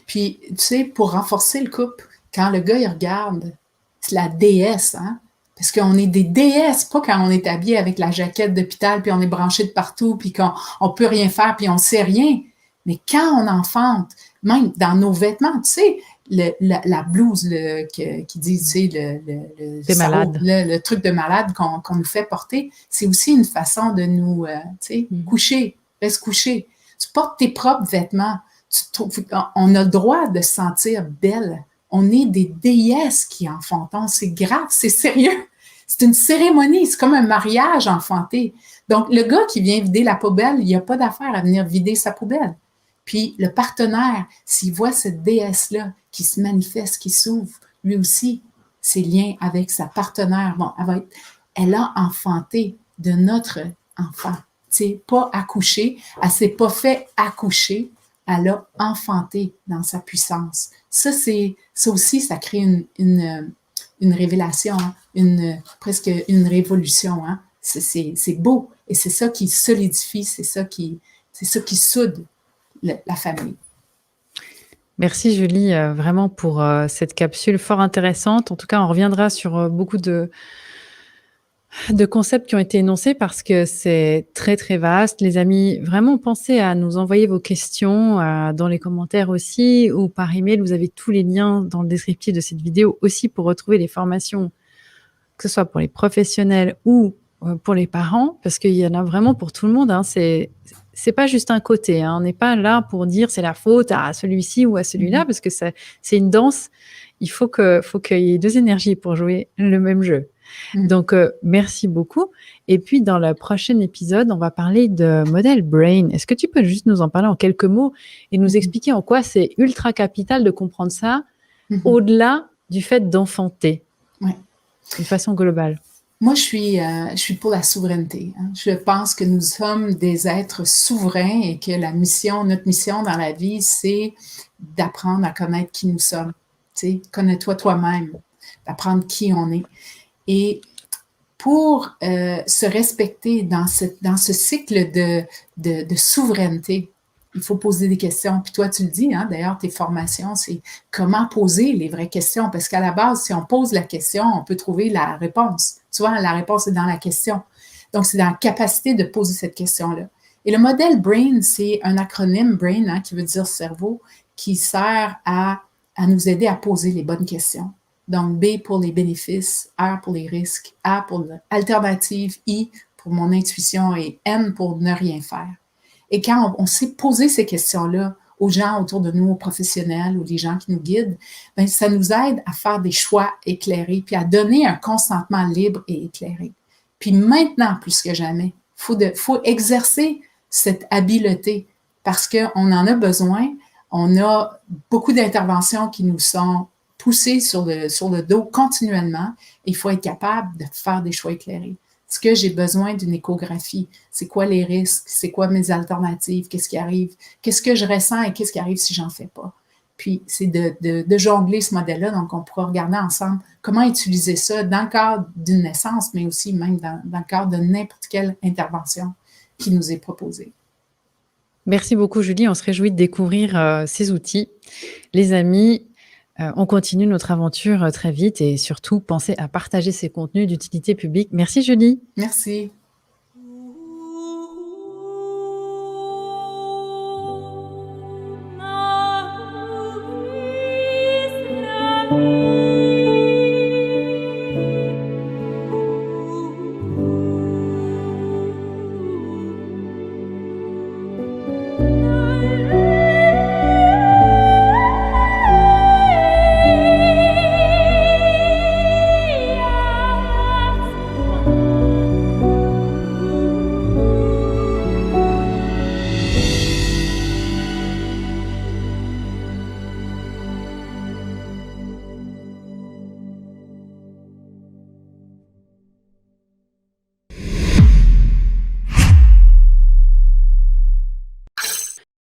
Puis, tu sais, pour renforcer le couple, quand le gars, il regarde, c'est la déesse, hein? Parce qu'on est des déesses, pas quand on est habillé avec la jaquette d'hôpital, puis on est branché de partout, puis qu'on peut rien faire, puis on sait rien. Mais quand on enfante, même dans nos vêtements, tu sais, la blouse qui dit, tu sais, le truc de malade qu'on nous fait porter, c'est aussi une façon de nous, tu sais, coucher, reste couché. Tu portes tes propres vêtements. On a le droit de se sentir belle. On est des déesses qui enfantons. C'est grave, c'est sérieux. C'est une cérémonie, c'est comme un mariage enfanté. Donc, le gars qui vient vider la poubelle, il n'y a pas d'affaire à venir vider sa poubelle. Puis, le partenaire, s'il voit cette déesse-là qui se manifeste, qui s'ouvre, lui aussi, ses liens avec sa partenaire, bon, elle a enfanté de notre enfant. C'est pas accouché, elle s'est pas fait accoucher, elle a enfanté dans sa puissance. Ça aussi, ça crée une révélation, hein, presque une révolution. Hein. C'est beau et c'est ça qui solidifie, c'est ça qui soude. la famille. Merci Julie, vraiment pour cette capsule fort intéressante. En tout cas, on reviendra sur beaucoup de concepts qui ont été énoncés parce que c'est très, très vaste. Les amis, vraiment pensez à nous envoyer vos questions dans les commentaires aussi ou par email. Vous avez tous les liens dans le descriptif de cette vidéo aussi pour retrouver les formations, que ce soit pour les professionnels ou pour les parents, parce qu'il y en a vraiment pour tout le monde. Hein. C'est pas juste un côté. Hein. On n'est pas là pour dire c'est la faute à celui-ci ou à celui-là, parce que c'est une danse. Il faut qu'il y ait deux énergies pour jouer le même jeu. Donc, merci beaucoup. Et puis, dans le prochain épisode, on va parler de modèle Brain. Est-ce que tu peux juste nous en parler en quelques mots et nous expliquer en quoi c'est ultra capital de comprendre ça au-delà du fait d'enfanter, de façon globale? Moi, je suis pour la souveraineté. Hein. Je pense que nous sommes des êtres souverains et que notre mission dans la vie, c'est d'apprendre à connaître qui nous sommes. Tu sais, connais-toi toi-même, d'apprendre qui on est. Et pour se respecter dans ce cycle de souveraineté, il faut poser des questions. Puis toi, tu le dis, hein, d'ailleurs, tes formations, c'est comment poser les vraies questions. Parce qu'à la base, si on pose la question, on peut trouver la réponse. Tu vois, la réponse est dans la question. Donc, c'est dans la capacité de poser cette question-là. Et le modèle BRAIN, c'est un acronyme BRAIN, hein, qui veut dire cerveau, qui sert à nous aider à poser les bonnes questions. Donc, B pour les bénéfices, R pour les risques, A pour l'alternative, I pour mon intuition et N pour ne rien faire. Et quand on sait poser ces questions-là aux gens autour de nous, aux professionnels ou les gens qui nous guident, bien, ça nous aide à faire des choix éclairés puis à donner un consentement libre et éclairé. Puis maintenant, plus que jamais, il faut exercer cette habileté parce qu'on en a besoin. On a beaucoup d'interventions qui nous sont poussées sur le dos continuellement. Et il faut être capable de faire des choix éclairés. Est-ce que j'ai besoin d'une échographie? C'est quoi les risques? C'est quoi mes alternatives? Qu'est-ce qui arrive? Qu'est-ce que je ressens et qu'est-ce qui arrive si j'en fais pas? Puis, c'est de jongler ce modèle-là. Donc, on pourra regarder ensemble comment utiliser ça dans le cadre d'une naissance, mais aussi même dans le cadre de n'importe quelle intervention qui nous est proposée. Merci beaucoup, Julie. On se réjouit de découvrir ces outils. Les amis, on continue notre aventure très vite et surtout, pensez à partager ces contenus d'utilité publique. Merci, Julie. Merci.